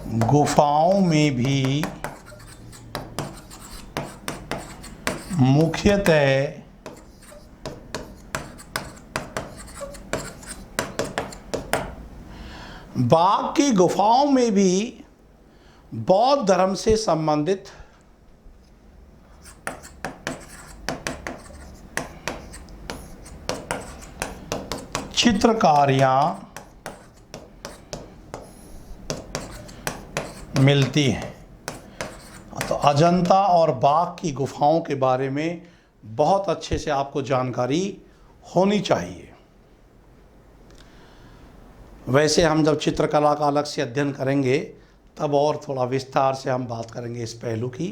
गुफाओं में भी मुख्यतः बाघ की गुफाओं में भी बौद्ध धर्म से संबंधित चित्रकारियां मिलती हैं। तो अजंता और बाघ की गुफाओं के बारे में बहुत अच्छे से आपको जानकारी होनी चाहिए। वैसे हम जब चित्रकला का अलग से अध्ययन करेंगे तब और थोड़ा विस्तार से हम बात करेंगे इस पहलू की।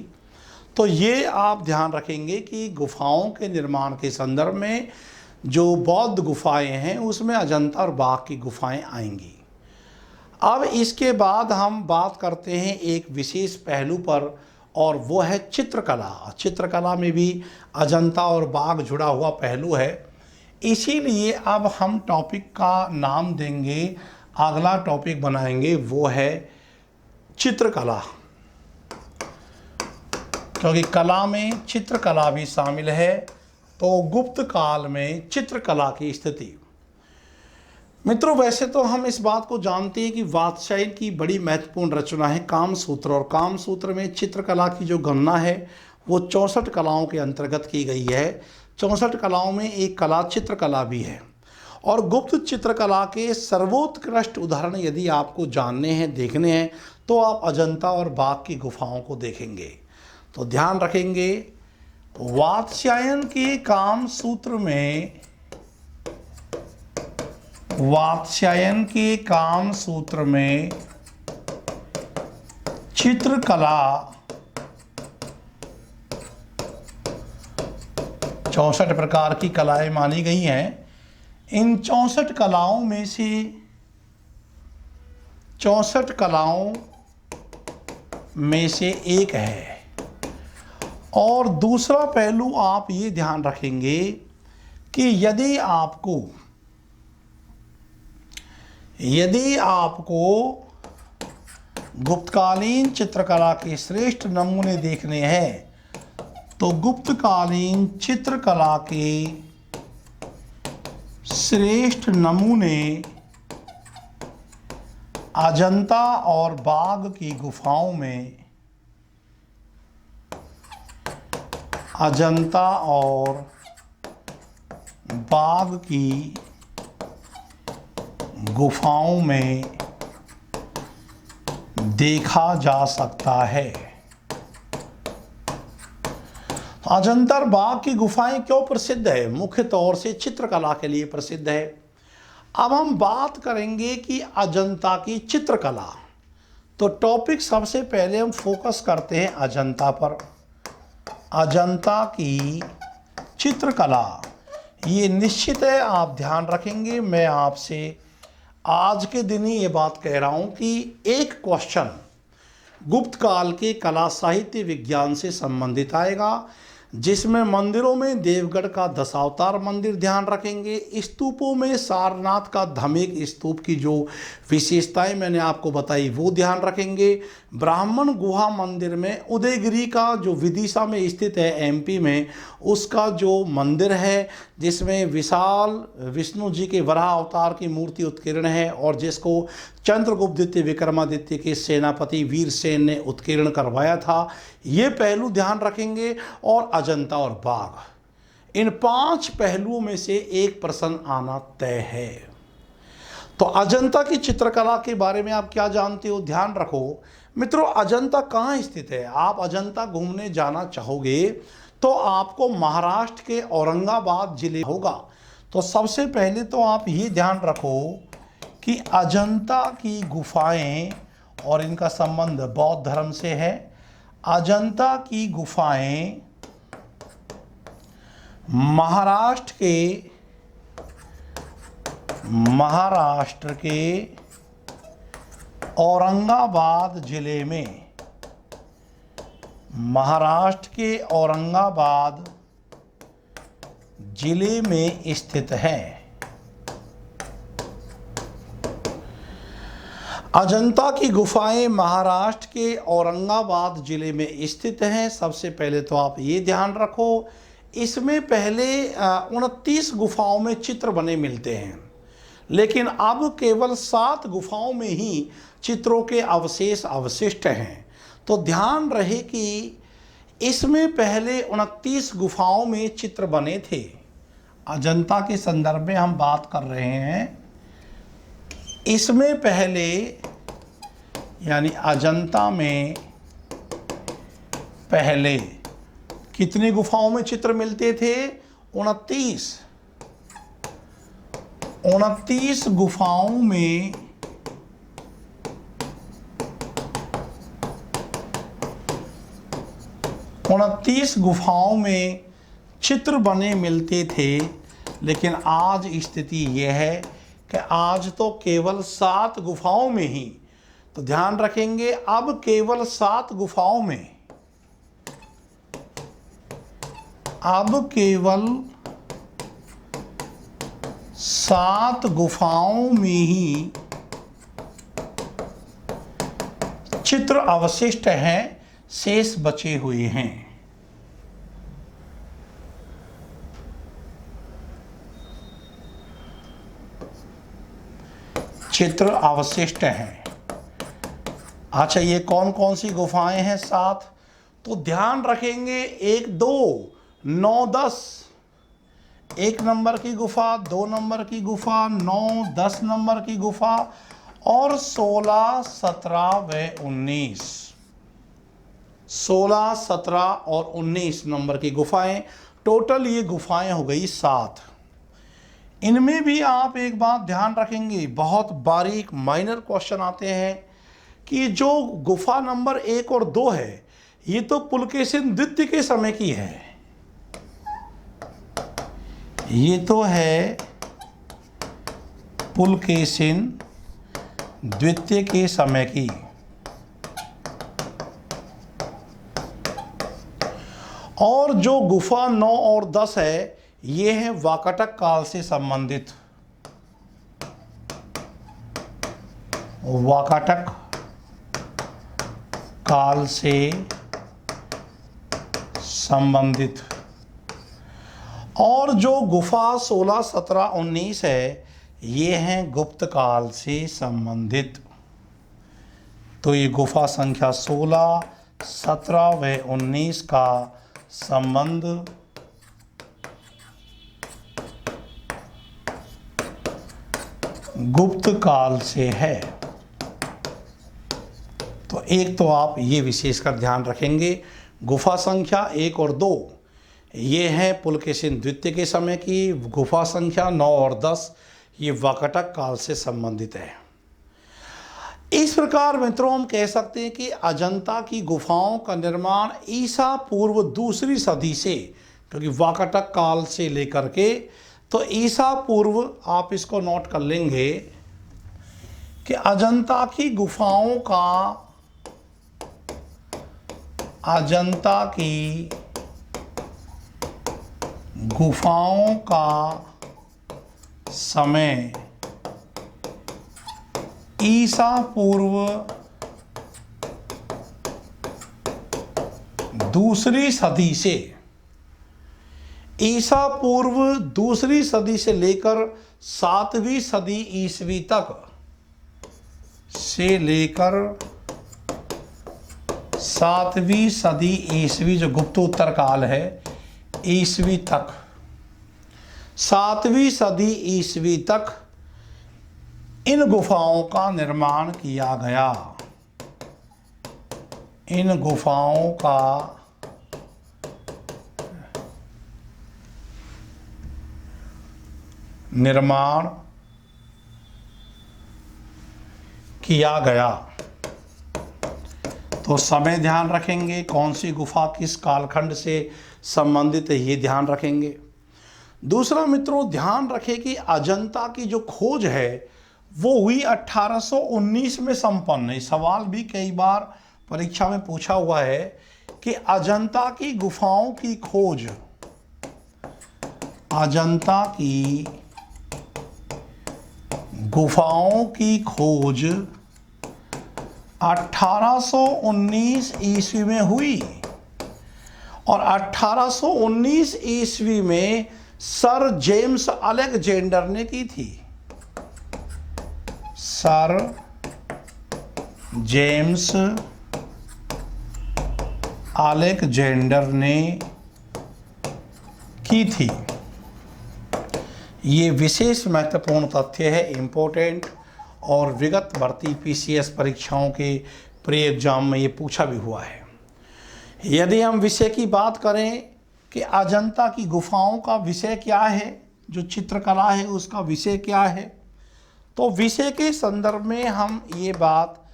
तो ये आप ध्यान रखेंगे कि गुफाओं के निर्माण के संदर्भ में जो बौद्ध गुफाएं हैं उसमें अजंता और बाघ की गुफाएं आएंगी। अब इसके बाद हम बात करते हैं एक विशेष पहलू पर, और वो है चित्रकला। चित्रकला में भी अजंता और बाघ जुड़ा हुआ पहलू है। इसीलिए अब हम टॉपिक का नाम देंगे, अगला टॉपिक बनाएंगे वो है चित्रकला, क्योंकि कला में चित्रकला भी शामिल है। तो गुप्त काल में चित्रकला की स्थिति। मित्रों, वैसे तो हम इस बात को जानते हैं कि वात्स्यायन की बड़ी महत्वपूर्ण रचना है कामसूत्र, और कामसूत्र में चित्रकला की जो गणना है वो 64 कलाओं के अंतर्गत की गई है। 64 कलाओं में एक कला चित्रकला भी है। और गुप्त चित्रकला के सर्वोत्कृष्ट उदाहरण यदि आपको जानने हैं, देखने हैं, तो आप अजंता और बाघ की गुफाओं को देखेंगे। तो ध्यान रखेंगे, वात्स्यायन के कामसूत्र में चित्रकला 64 प्रकार की कलाएं मानी गई हैं। इन 64 कलाओं में से 64 कलाओं में से एक है। और दूसरा पहलू आप ये ध्यान रखेंगे कि यदि आपको गुप्तकालीन चित्रकला के श्रेष्ठ नमूने देखने हैं तो गुप्तकालीन चित्रकला के श्रेष्ठ नमूने अजंता और बाघ की गुफाओं में, अजंता और बाघ की गुफाओं में देखा जा सकता है। अजंता और बाघ की गुफाएं क्यों प्रसिद्ध है? मुख्य तौर से चित्रकला के लिए प्रसिद्ध है। अब हम बात करेंगे कि अजंता की चित्रकला। तो टॉपिक सबसे पहले हम फोकस करते हैं अजंता पर। अजंता की चित्रकला, ये निश्चित है आप ध्यान रखेंगे, मैं आपसे आज के दिन ही ये बात कह रहा हूँ कि एक क्वेश्चन गुप्त काल के कला साहित्य विज्ञान से संबंधित आएगा, जिसमें मंदिरों में देवगढ़ का दशावतार मंदिर ध्यान रखेंगे, स्तूपों में सारनाथ का धमेक स्तूप की जो विशेषताएं मैंने आपको बताई वो ध्यान रखेंगे। ब्राह्मण गुहा मंदिर में उदयगिरी का जो विदिशा में स्थित है एमपी में, उसका जो मंदिर है जिसमें विशाल विष्णु जी के वराह अवतार की मूर्ति उत्कीर्ण है और जिसको चंद्रगुप्त द्वितीय विक्रमादित्य के सेनापति वीरसेन ने उत्कीर्ण करवाया था, ये पहलू ध्यान रखेंगे। और अजंता और बाघ, इन 5 पहलुओं में से एक प्रश्न आना तय है। तो अजंता की चित्रकला के बारे में आप क्या जानते हो, ध्यान रखो मित्रों। अजंता कहाँ स्थित है? आप अजंता घूमने जाना चाहोगे तो आपको महाराष्ट्र के औरंगाबाद जिले होगा। तो सबसे पहले तो आप ये ध्यान रखो कि अजंता की गुफाएं और इनका संबंध बौद्ध धर्म से है। अजंता की गुफाएं महाराष्ट्र के औरंगाबाद जिले में, महाराष्ट्र के औरंगाबाद जिले में स्थित है। अजंता की गुफाएं महाराष्ट्र के औरंगाबाद जिले में स्थित हैं। सबसे पहले तो आप ये ध्यान रखो, इसमें पहले 29 गुफाओं में चित्र बने मिलते हैं, लेकिन अब केवल 7 गुफाओं में ही चित्रों के अवशेष अवशिष्ट हैं। तो ध्यान रहे कि इसमें पहले 29 गुफाओं में चित्र बने थे। अजंता के संदर्भ में हम बात कर रहे हैं। इसमें पहले यानी अजंता में पहले कितनी गुफाओं में चित्र मिलते थे? 29 गुफाओं में 29 गुफाओं में चित्र बने मिलते थे। लेकिन आज स्थिति यह है कि आज तो केवल 7 गुफाओं में ही, तो ध्यान रखेंगे अब केवल 7 गुफाओं में, अब केवल 7 गुफाओं में ही चित्र अवशिष्ट हैं, शेष बचे हुए हैं। चित्र अवशिष्ट हैं। अच्छा, ये कौन कौन सी गुफाएं हैं? 7। तो ध्यान रखेंगे 1, 2, 9, 10, 1 नंबर की गुफा, 2 नंबर की गुफा, 9, 10 नंबर की गुफा और 16, 17 व 19। 16, 17 और 19 नंबर की गुफाएं, टोटल ये गुफाएं हो गई 7। इनमें भी आप एक बात ध्यान रखेंगे, बहुत बारीक माइनर क्वेश्चन आते हैं कि जो गुफा नंबर 1 और 2 है, ये तो पुलकेशिन द्वितीय के समय की है। ये तो है पुलकेशिन द्वितीय के समय की। और जो गुफा 9 और 10 है, ये है वाकाटक काल से संबंधित। वाकाटक काल से संबंधित। और जो गुफा 16, 17, 19 है, ये हैं गुप्त काल से संबंधित। तो ये गुफा संख्या 16, 17 व 19 का संबंध गुप्त काल से है। तो एक तो आप ये विशेषकर ध्यान रखेंगे, गुफा संख्या 1 और 2 ये है पुलकेशिन द्वितीय के समय की। गुफा संख्या 9 और 10 ये वाकाटक काल से संबंधित है। इस प्रकार मित्रों हम कह सकते हैं कि अजंता की गुफाओं का निर्माण ईसा पूर्व 2री सदी से, क्योंकि वाकाटक काल से लेकर के, तो ईसा पूर्व, आप इसको नोट कर लेंगे कि अजंता की गुफाओं का, अजंता की गुफाओं का समय ईसा पूर्व दूसरी सदी से, ईसा पूर्व दूसरी सदी से लेकर 7वीं सदी ईसवी तक, से लेकर 7वीं सदी ईसवी, जो गुप्तोत्तर काल है, ईसवी तक, 7वीं सदी ईसवी तक इन गुफाओं का निर्माण किया गया। इन गुफाओं का निर्माण किया गया। तो समय ध्यान रखेंगे, कौन सी गुफा किस कालखंड से संबंधित है ये ध्यान रखेंगे। दूसरा मित्रों, ध्यान रखें कि अजंता की जो खोज है वो हुई 1819 में संपन्न है। सवाल भी कई बार परीक्षा में पूछा हुआ है कि अजंता की गुफाओं की खोज, अजंता की गुफाओं की खोज 1819 ईस्वी में हुई और 1819 ईस्वी में सर जेम्स अलेक्जेंडर ने की थी। सर जेम्स अलेक्जेंडर ने की थी। ये विशेष महत्वपूर्ण तथ्य है, इंपॉर्टेंट, और विगत भर्ती पीसीएस परीक्षाओं के प्री एग्जाम में ये पूछा भी हुआ है। यदि हम विषय की बात करें कि अजंता की गुफाओं का विषय क्या है, जो चित्रकला है उसका विषय क्या है, तो विषय के संदर्भ में हम ये बात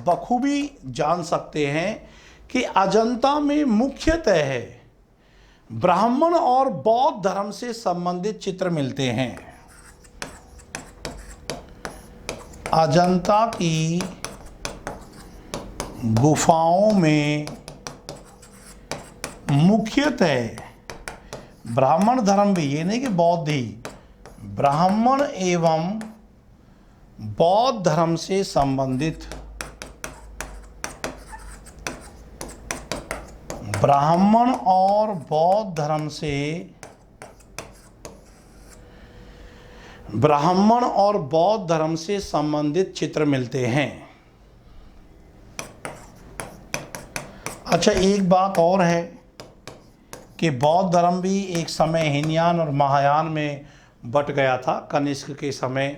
बखूबी जान सकते हैं कि अजंता में मुख्यतः है ब्राह्मण और बौद्ध धर्म से संबंधित चित्र मिलते हैं। अजंता की गुफाओं में मुख्यतः ब्राह्मण धर्म भी, ये नहीं कि बौद्ध ही, ब्राह्मण एवं बौद्ध धर्म से संबंधित, ब्राह्मण और बौद्ध धर्म से, ब्राह्मण और बौद्ध धर्म से संबंधित चित्र मिलते हैं। अच्छा, एक बात और है कि बौद्ध धर्म भी एक समय हीनयान और महायान में बट गया था। कनिष्क के समय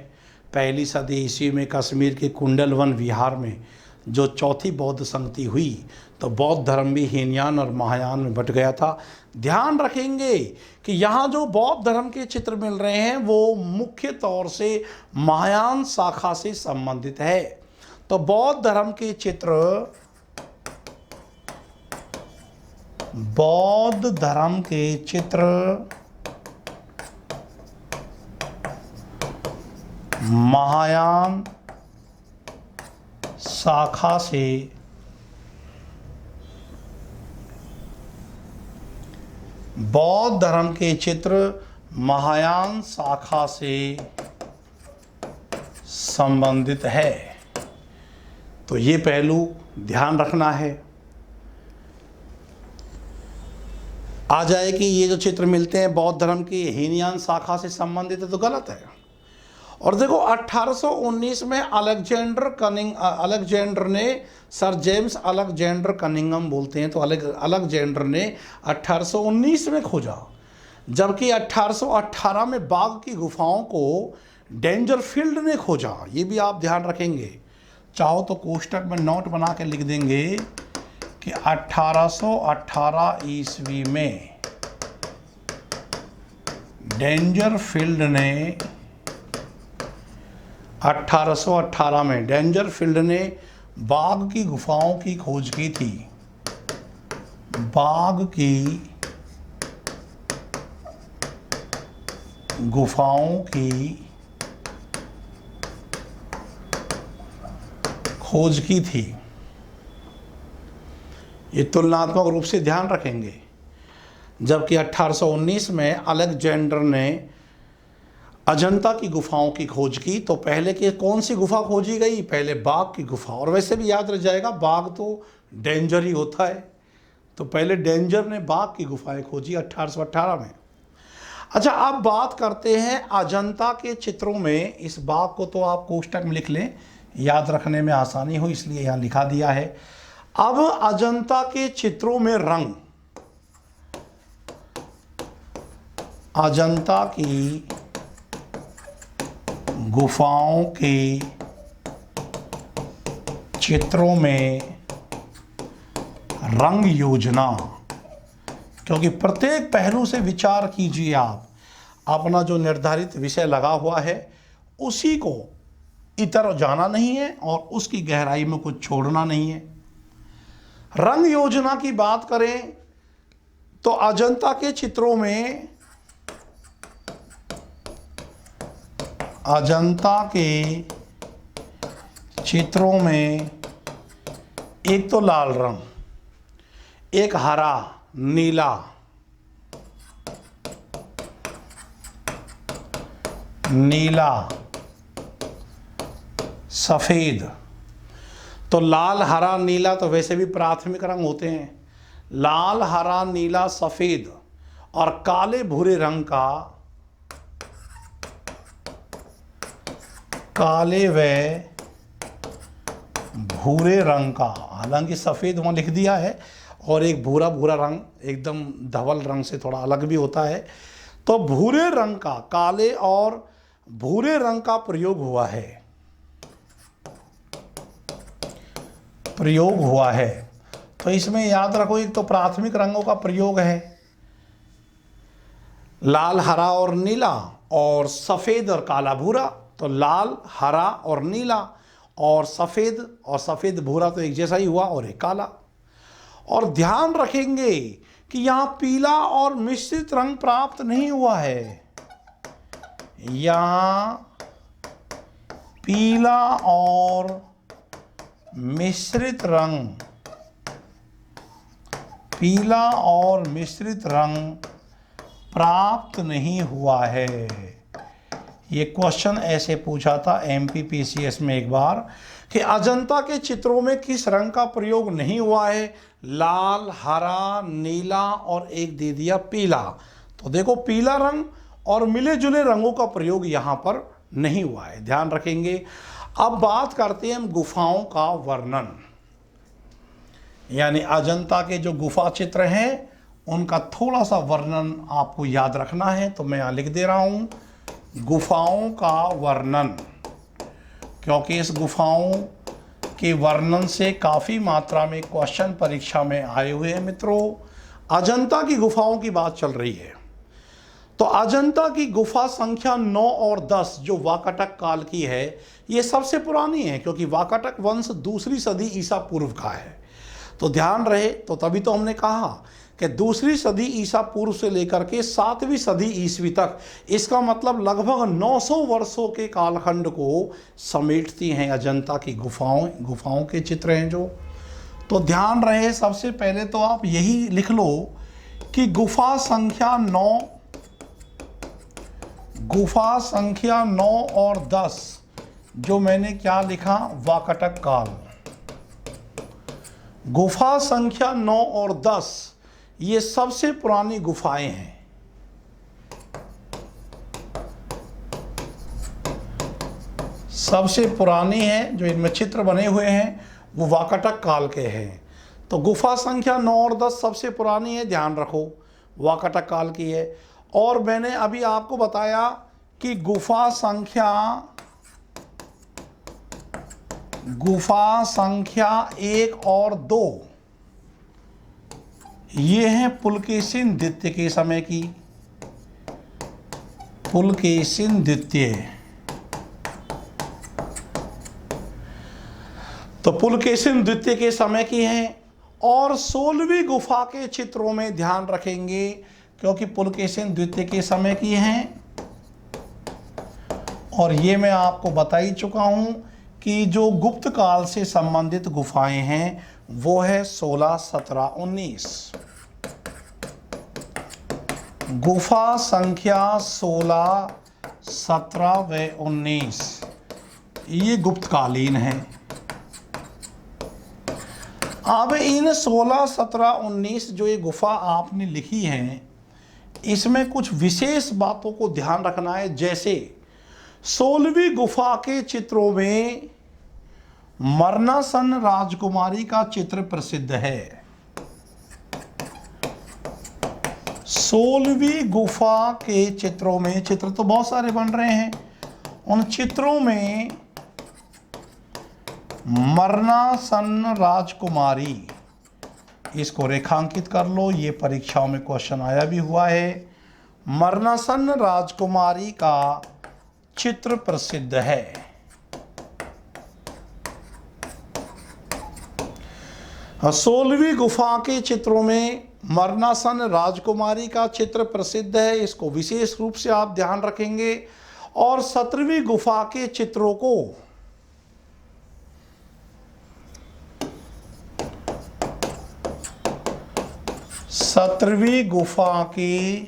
पहली सदी ईस्वी में कश्मीर के कुंडलवन विहार में जो चौथी बौद्ध संगति हुई, तो बौद्ध धर्म भी हीनयान और महायान में बट गया था। ध्यान रखेंगे कि यहाँ जो बौद्ध धर्म के चित्र मिल रहे हैं वो मुख्य तौर से महायान शाखा से संबंधित है। तो बौद्ध धर्म के चित्र, बौद्ध धर्म के चित्र महायान शाखा से बौद्ध धर्म के चित्र महायान शाखा से संबंधित है। तो ये पहलू ध्यान रखना है। आ जाए कि ये जो चित्र मिलते हैं बौद्ध धर्म की हीनयान शाखा से संबंधित है, तो गलत है। और देखो 1819 में अलेक्जेंडर ने, सर जेम्स अलेक्जेंडर कनिंघम बोलते हैं, तो अलेक्जेंडर ने 1819 में खोजा, जबकि 1818 में बाघ की गुफाओं को डेंजरफील्ड ने खोजा। ये भी आप ध्यान रखेंगे, चाहो तो कोष्टक में नोट बना के लिख देंगे कि 1818 ईस्वी में डेंजरफील्ड ने, 1818 में डेंजरफील्ड ने बाघ की गुफाओं की खोज की थी। बाघ की गुफाओं की खोज की थी। ये तुलनात्मक रूप से ध्यान रखेंगे। जबकि 1819 में अलेक्जेंडर ने अजंता की गुफाओं की खोज की। तो पहले की कौन सी गुफा खोजी गई? पहले बाघ की गुफा। और वैसे भी याद रह जाएगा, बाघ तो डेंजर ही होता है, तो पहले डेंजर ने बाघ की गुफाएं खोजी 1818 में। अच्छा, अब बात करते हैं अजंता के चित्रों में। इस बाघ को तो आप कोष्टक में लिख लें, याद रखने में आसानी हो इसलिए यहाँ लिखा दिया है। अब अजंता के चित्रों में रंग, अजंता की गुफाओं के चित्रों में रंग योजना, क्योंकि प्रत्येक पहलू से विचार कीजिए आप। अपना जो निर्धारित विषय लगा हुआ है उसी को इतर जाना नहीं है और उसकी गहराई में कुछ छोड़ना नहीं है। रंग योजना की बात करें तो अजंता के चित्रों में, अजंता के चित्रों में एक तो लाल रंग, एक हरा, नीला, नीला, सफेद। तो लाल, हरा, नीला तो वैसे भी प्राथमिक रंग होते हैं। लाल, हरा, नीला, सफेद और काले भूरे रंग का, काले व भूरे रंग का, हालांकि सफेद वहां लिख दिया है, और एक भूरा भूरा रंग एकदम धवल रंग से थोड़ा अलग भी होता है। तो भूरे रंग का, काले और भूरे रंग का प्रयोग हुआ है, प्रयोग हुआ है। तो इसमें याद रखो, एक तो प्राथमिक रंगों का प्रयोग है, लाल, हरा और नीला, और सफेद और काला भूरा। तो लाल, हरा और नीला और सफेद भूरा तो एक जैसा ही हुआ, और एक काला। और ध्यान रखेंगे कि यहां पीला और मिश्रित रंग प्राप्त नहीं हुआ है। यहां पीला और मिश्रित रंग, पीला और मिश्रित रंग प्राप्त नहीं हुआ है। ये क्वेश्चन ऐसे पूछा था एमपीपीसीएस में एक बार कि अजंता के चित्रों में किस रंग का प्रयोग नहीं हुआ है? लाल, हरा, नीला और एक दे दिया पीला। तो देखो, पीला रंग और मिले जुले रंगों का प्रयोग यहां पर नहीं हुआ है, ध्यान रखेंगे। अब बात करते हैं हम गुफाओं का वर्णन, यानी अजंता के जो गुफा चित्र हैं उनका थोड़ा सा वर्णन आपको याद रखना है। तो मैं यहां लिख दे रहा हूं गुफाओं का वर्णन, क्योंकि इस गुफाओं के वर्णन से काफ़ी मात्रा में क्वेश्चन परीक्षा में आए हुए हैं मित्रों। अजंता की गुफाओं की बात चल रही है, तो अजंता की गुफा संख्या 9 और 10 जो वाकाटक काल की है, ये सबसे पुरानी है, क्योंकि वाकाटक वंश 2री सदी ईसा पूर्व का है। तो ध्यान रहे, तो तभी तो हमने कहा कि 2री सदी ईसा पूर्व से लेकर के 7वीं सदी ईस्वी तक, इसका मतलब लगभग 900 वर्षों के कालखंड को समेटती हैं अजंता की गुफाओं के चित्र हैं जो। तो ध्यान रहे, सबसे पहले तो आप यही लिख लो कि गुफा संख्या 9 और 10 जो मैंने क्या लिखा, वाकाटक काल। गुफा संख्या 9 और 10 ये सबसे पुरानी गुफाएं हैं। सबसे पुरानी हैं जो इनमें चित्र बने हुए हैं वो वाकाटक काल के हैं। तो गुफा संख्या 9 और 10 सबसे पुरानी है, ध्यान रखो, वाकाटक काल की है। और मैंने अभी आपको बताया कि गुफा संख्या 1 और 2 ये हैं पुलकेशिन द्वितीय के समय की, पुलकेशिन द्वितीय। तो पुलकेशिन द्वितीय के समय की हैं। और 16वीं गुफा के चित्रों में ध्यान रखेंगे, क्योंकि पुलकेशिन द्वितीय के समय की हैं, और ये मैं आपको बता ही चुका हूं कि जो गुप्त काल से संबंधित गुफाएं हैं वो है 16, 17, 19। गुफा संख्या 16, 17 व 19 ये गुप्तकालीन है। अब इन 16, 17, 19 जो ये गुफा आपने लिखी है, इसमें कुछ विशेष बातों को ध्यान रखना है। जैसे 16वीं गुफा के चित्रों में मरणासन राजकुमारी का चित्र प्रसिद्ध है। 16वीं गुफा के चित्रों में, चित्र तो बहुत सारे बन रहे हैं, उन चित्रों में मरणासन राजकुमारी, इसको रेखांकित कर लो, ये परीक्षाओं में क्वेश्चन आया भी हुआ है। मरणासन राजकुमारी का चित्र प्रसिद्ध है। 16वीं गुफा के चित्रों में मरणासन राजकुमारी का चित्र प्रसिद्ध है, इसको विशेष रूप से आप ध्यान रखेंगे। और 17वीं गुफा के चित्रों को सत्रहवीं गुफा के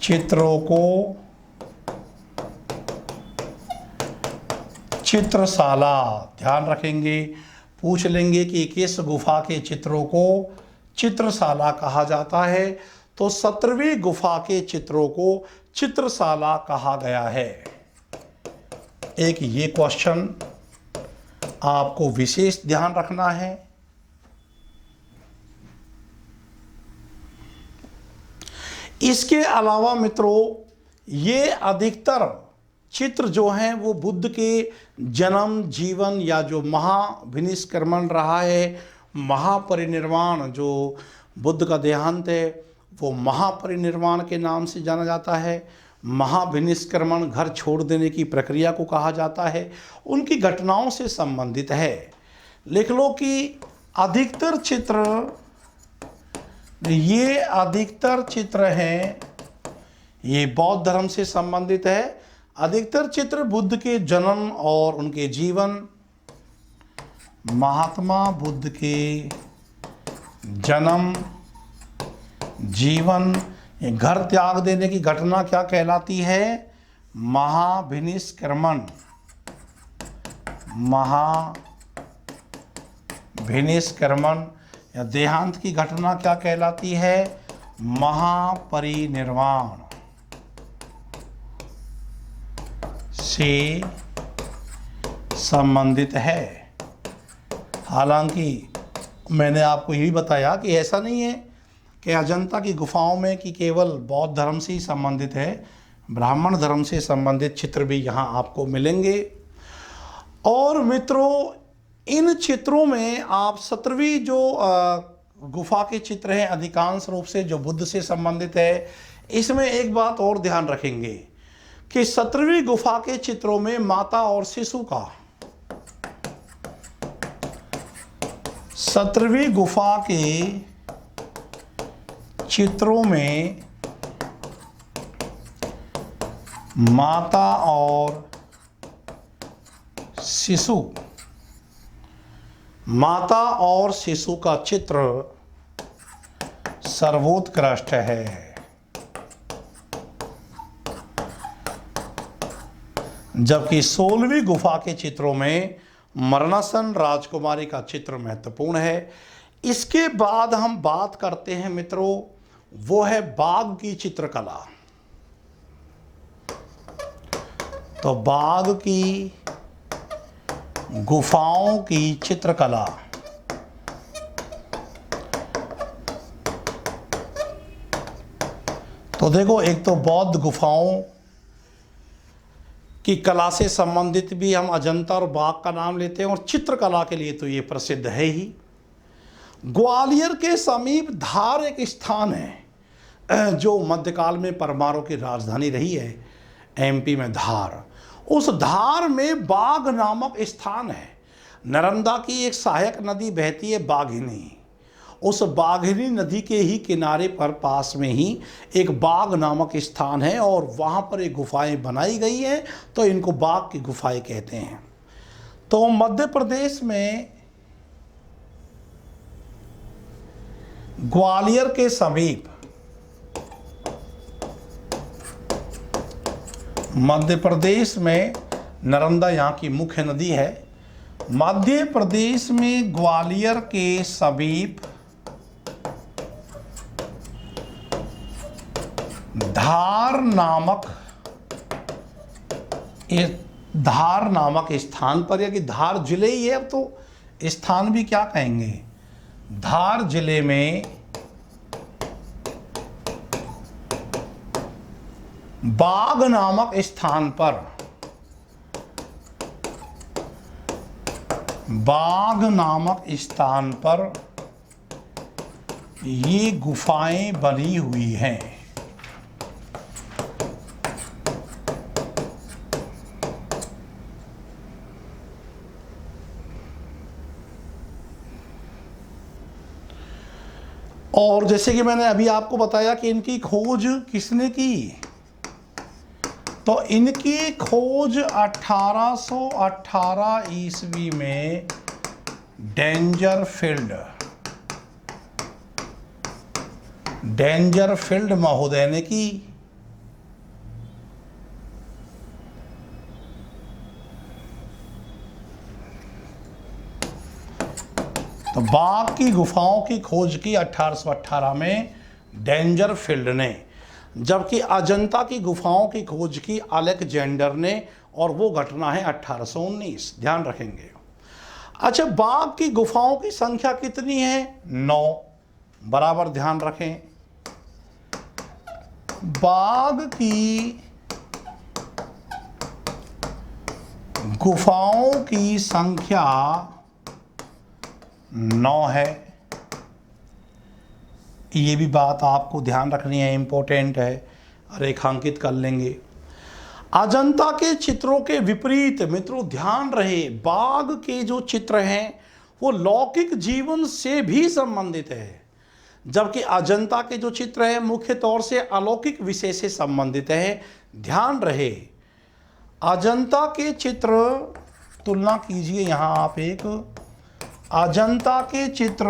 चित्रों को चित्रशाला, ध्यान रखेंगे, पूछ लेंगे कि किस गुफा के चित्रों को चित्रशाला कहा जाता है, तो 17वीं गुफा के चित्रों को चित्रशाला कहा गया है। एक ये क्वेश्चन आपको विशेष ध्यान रखना है। इसके अलावा मित्रों, ये अधिकतर चित्र जो हैं वो बुद्ध के जन्म, जीवन या जो महाभिनिष्क्रमण रहा है, महापरिनिर्वाण, जो बुद्ध का देहांत है वो महापरिनिर्वाण के नाम से जाना जाता है। महाभिनिष्क्रमण घर छोड़ देने की प्रक्रिया को कहा जाता है, उनकी घटनाओं से संबंधित है। लिख लो कि अधिकतर चित्र, ये अधिकतर चित्र हैं, ये बौद्ध धर्म से संबंधित है। अधिकतर चित्र बुद्ध के जन्म और उनके जीवन, महात्मा बुद्ध के जन्म, जीवन, ये घर त्याग देने की घटना क्या कहलाती है? महाभिनिष्क्रमण। महाभिनिष्क्रमण या देहांत की घटना क्या कहलाती है? महापरिनिर्वाण से संबंधित है। हालांकि मैंने आपको ये भी बताया कि ऐसा नहीं है कि अजंता की गुफाओं में कि केवल बौद्ध धर्म से ही संबंधित है, ब्राह्मण धर्म से संबंधित चित्र भी यहाँ आपको मिलेंगे। और मित्रों, इन चित्रों में आप 17वीं जो गुफा के चित्र हैं अधिकांश रूप से जो बुद्ध से संबंधित है, इसमें एक बात और ध्यान रखेंगे कि 17वीं गुफा के चित्रों में माता और शिशु का, 17वीं गुफा के चित्रों में माता और शिशु, माता और शिशु का चित्र सर्वोत्कृष्ट है। जबकि 16वीं गुफा के चित्रों में मरणासन राजकुमारी का चित्र महत्वपूर्ण है। इसके बाद हम बात करते हैं मित्रों, वो है बाघ की चित्रकला। तो बाघ की गुफाओं की चित्रकला, तो देखो, एक तो बौद्ध गुफाओं की कला से संबंधित भी हम अजंता और बाघ का नाम लेते हैं, और चित्रकला के लिए तो ये प्रसिद्ध है ही। ग्वालियर के समीप धार एक स्थान है जो मध्यकाल में परमारों की राजधानी रही है, एमपी में धार। उस धार में बाघ नामक स्थान है। नर्मदा की एक सहायक नदी बहती है बाघिनी, उस बाघिनी नदी के ही किनारे पर पास में ही एक बाघ नामक स्थान है, और वहाँ पर एक गुफाएं बनाई गई हैं, तो इनको बाघ की गुफाएं कहते हैं। तो मध्य प्रदेश में ग्वालियर के समीप मध्य प्रदेश में नर्मदा यहाँ की मुख्य नदी है। मध्य प्रदेश में ग्वालियर के समीप धार नामक स्थान पर, या कि धार जिले ही है, अब तो स्थान भी क्या कहेंगे, धार जिले में बाग नामक स्थान पर, बाग नामक स्थान पर ये गुफाएं बनी हुई हैं। और जैसे कि मैंने अभी आपको बताया कि इनकी खोज किसने की, तो इनकी खोज 1818 ईस्वी में डेंजरफील्ड महोदय ने की। तो बाघ की गुफाओं की खोज की 1818 में डेंजरफील्ड ने, जबकि अजंता की गुफाओं की खोज की अलेक्जेंडर ने, और वो घटना है 1819, ध्यान रखेंगे। अच्छा, बाघ की गुफाओं की संख्या कितनी है? 9, बराबर ध्यान रखें। बाघ की गुफाओं की संख्या 9 है। ये भी बात आपको ध्यान रखनी है, इंपॉर्टेंट है, रेखांकित कर लेंगे। अजंता के चित्रों के विपरीत मित्रों ध्यान रहे, बाघ के जो चित्र हैं वो लौकिक जीवन से भी संबंधित है, जबकि अजंता के जो चित्र हैं मुख्य तौर से अलौकिक विषय से संबंधित है। ध्यान रहे, अजंता के चित्र, तुलना कीजिए यहां आप, एक अजंता के चित्र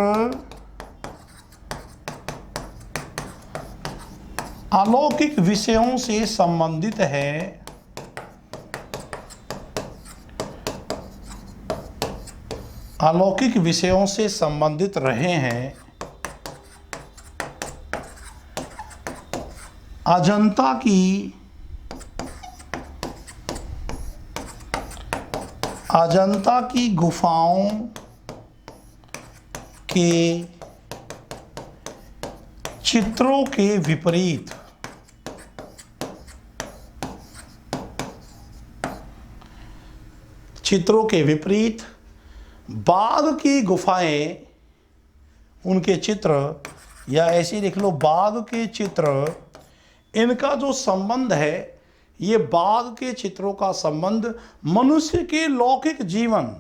अलौकिक विषयों से संबंधित है, अलौकिक विषयों से संबंधित रहे हैं। अजंता की गुफाओं के चित्रों के विपरीत बाघ की गुफाएं, उनके चित्र, या ऐसे लिख लो बाघ के चित्र, इनका जो संबंध है, ये बाघ के चित्रों का संबंध मनुष्य के लौकिक जीवन,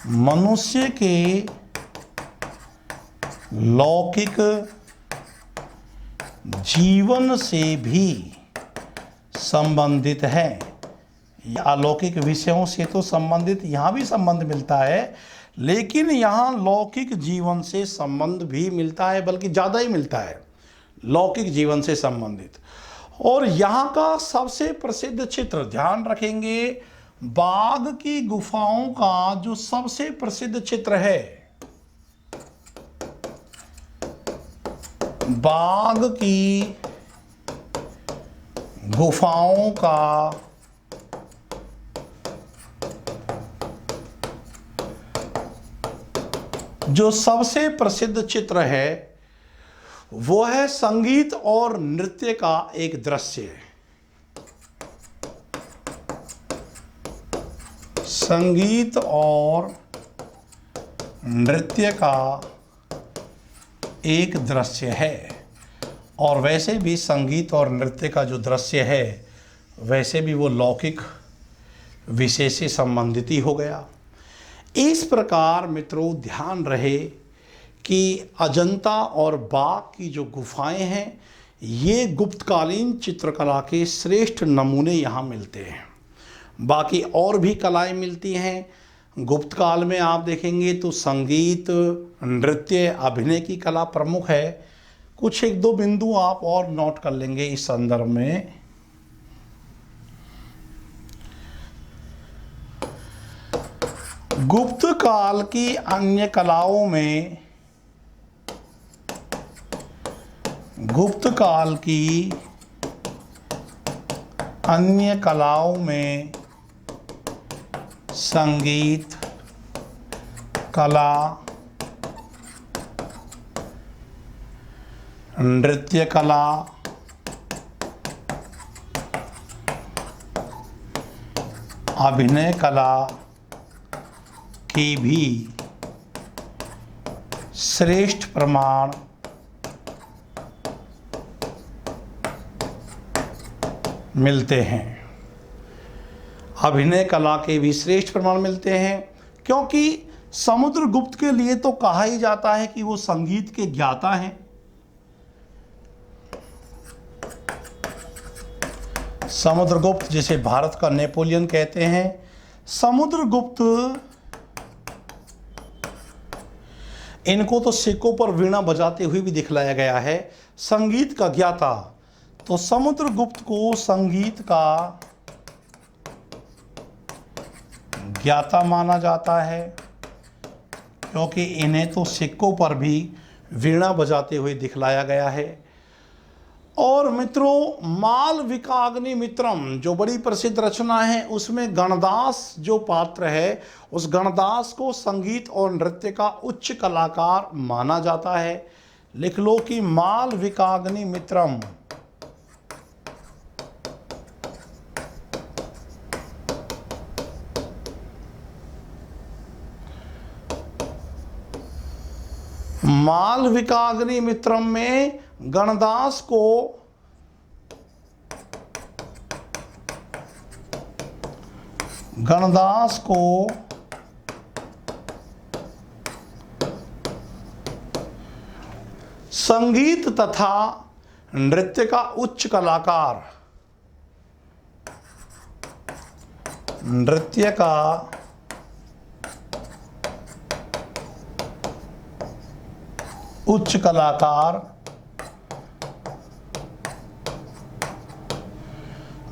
मनुष्य के लौकिक जीवन से भी संबंधित है। अलौकिक विषयों से तो संबंधित यहाँ भी संबंध मिलता है, लेकिन यहाँ लौकिक जीवन से संबंध भी मिलता है, बल्कि ज़्यादा ही मिलता है लौकिक जीवन से संबंधित। और यहाँ का सबसे प्रसिद्ध चित्र, ध्यान रखेंगे, बाघ की गुफाओं का जो सबसे प्रसिद्ध चित्र है, बाघ की गुफाओं का जो सबसे प्रसिद्ध चित्र है वो है संगीत और नृत्य का एक दृश्य। संगीत और नृत्य का एक दृश्य है। और वैसे भी संगीत और नृत्य का जो दृश्य है वैसे भी वो लौकिक विषय से संबंधित ही हो गया। इस प्रकार मित्रों ध्यान रहे कि अजंता और बाघ की जो गुफाएं हैं ये गुप्तकालीन चित्रकला के श्रेष्ठ नमूने यहाँ मिलते हैं। बाकी और भी कलाएं मिलती हैं, गुप्त काल में आप देखेंगे तो संगीत, नृत्य, अभिनय की कला प्रमुख है। कुछ एक दो बिंदु आप और नोट कर लेंगे इस संदर्भ में। गुप्त काल की अन्य कलाओं में, गुप्त काल की अन्य कलाओं में संगीत कला, नृत्य कला, अभिनय कला की भी श्रेष्ठ प्रमाण मिलते हैं। अभिनय कला के भी श्रेष्ठ प्रमाण मिलते हैं, क्योंकि समुद्रगुप्त के लिए तो कहा ही जाता है कि वो संगीत के ज्ञाता हैं। समुद्रगुप्त, जिसे भारत का नेपोलियन कहते हैं, समुद्रगुप्त, इनको तो सिक्कों पर वीणा बजाते हुए भी दिखलाया गया है। संगीत का ज्ञाता, तो समुद्रगुप्त को संगीत का ज्ञाता माना जाता है, क्योंकि इन्हें तो सिक्कों पर भी वीणा बजाते हुए दिखलाया गया है। और मित्रों, मालविकाग्निमित्रम जो बड़ी प्रसिद्ध रचना है, उसमें गणदास जो पात्र है, उस गणदास को संगीत और नृत्य का उच्च कलाकार माना जाता है। लिख लो कि मालविकाग्निमित्रम मालविकाग्निमित्रम में गणदास को संगीत तथा नृत्य का उच्च कलाकार, नृत्य का उच्च कलाकार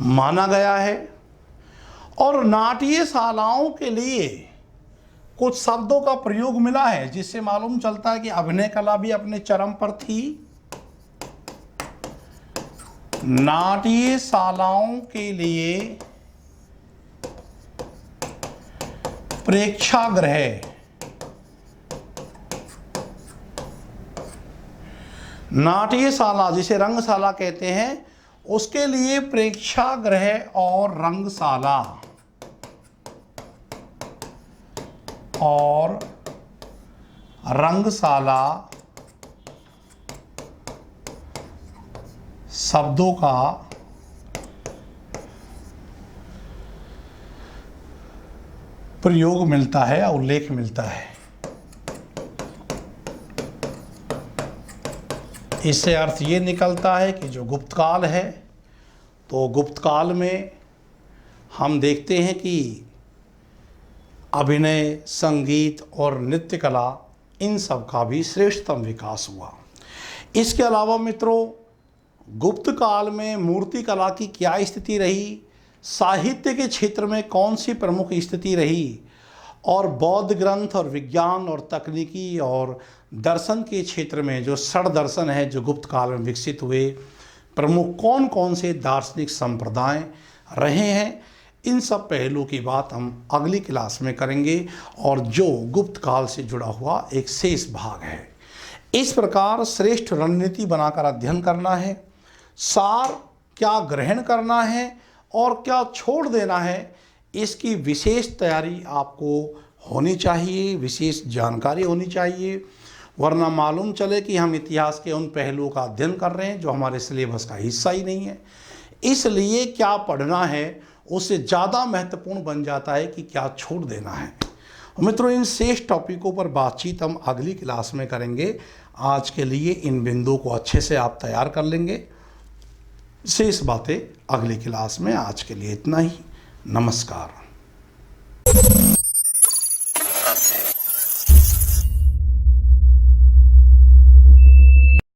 माना गया है। और नाट्यशालाओं के लिए कुछ शब्दों का प्रयोग मिला है, जिससे मालूम चलता है कि अभिनय कला भी अपने चरम पर थी। नाट्यशालाओं के लिए प्रेक्षागृह, नाट्यशाला जिसे रंगशाला कहते हैं, उसके लिए प्रेक्षागृह और रंगशाला शब्दों का प्रयोग मिलता है, उल्लेख मिलता है। इससे अर्थ ये निकलता है कि जो गुप्त काल है, तो गुप्त काल में हम देखते हैं कि अभिनय, संगीत और नृत्य कला, इन सब का भी श्रेष्ठतम विकास हुआ। इसके अलावा मित्रों, गुप्त काल में मूर्ति कला की क्या स्थिति रही, साहित्य के क्षेत्र में कौन सी प्रमुख स्थिति रही, और बौद्ध ग्रंथ और विज्ञान और तकनीकी और दर्शन के क्षेत्र में जो षड दर्शन है जो गुप्त काल में विकसित हुए, प्रमुख कौन कौन से दार्शनिक संप्रदाय रहे हैं, इन सब पहलुओं की बात हम अगली क्लास में करेंगे, और जो गुप्त काल से जुड़ा हुआ एक शेष भाग है। इस प्रकार श्रेष्ठ रणनीति बनाकर अध्ययन करना है, सार क्या ग्रहण करना है और क्या छोड़ देना है, इसकी विशेष तैयारी आपको होनी चाहिए, विशेष जानकारी होनी चाहिए। वरना मालूम चले कि हम इतिहास के उन पहलुओं का अध्ययन कर रहे हैं जो हमारे सिलेबस का हिस्सा ही नहीं है। इसलिए क्या पढ़ना है उससे ज़्यादा महत्वपूर्ण बन जाता है कि क्या छोड़ देना है। मित्रों, इन शेष टॉपिकों पर बातचीत हम अगली क्लास में करेंगे। आज के लिए इन बिंदुओं को अच्छे से आप तैयार कर लेंगे, शेष बातें अगली क्लास में। आज के लिए इतना ही। नमस्कार।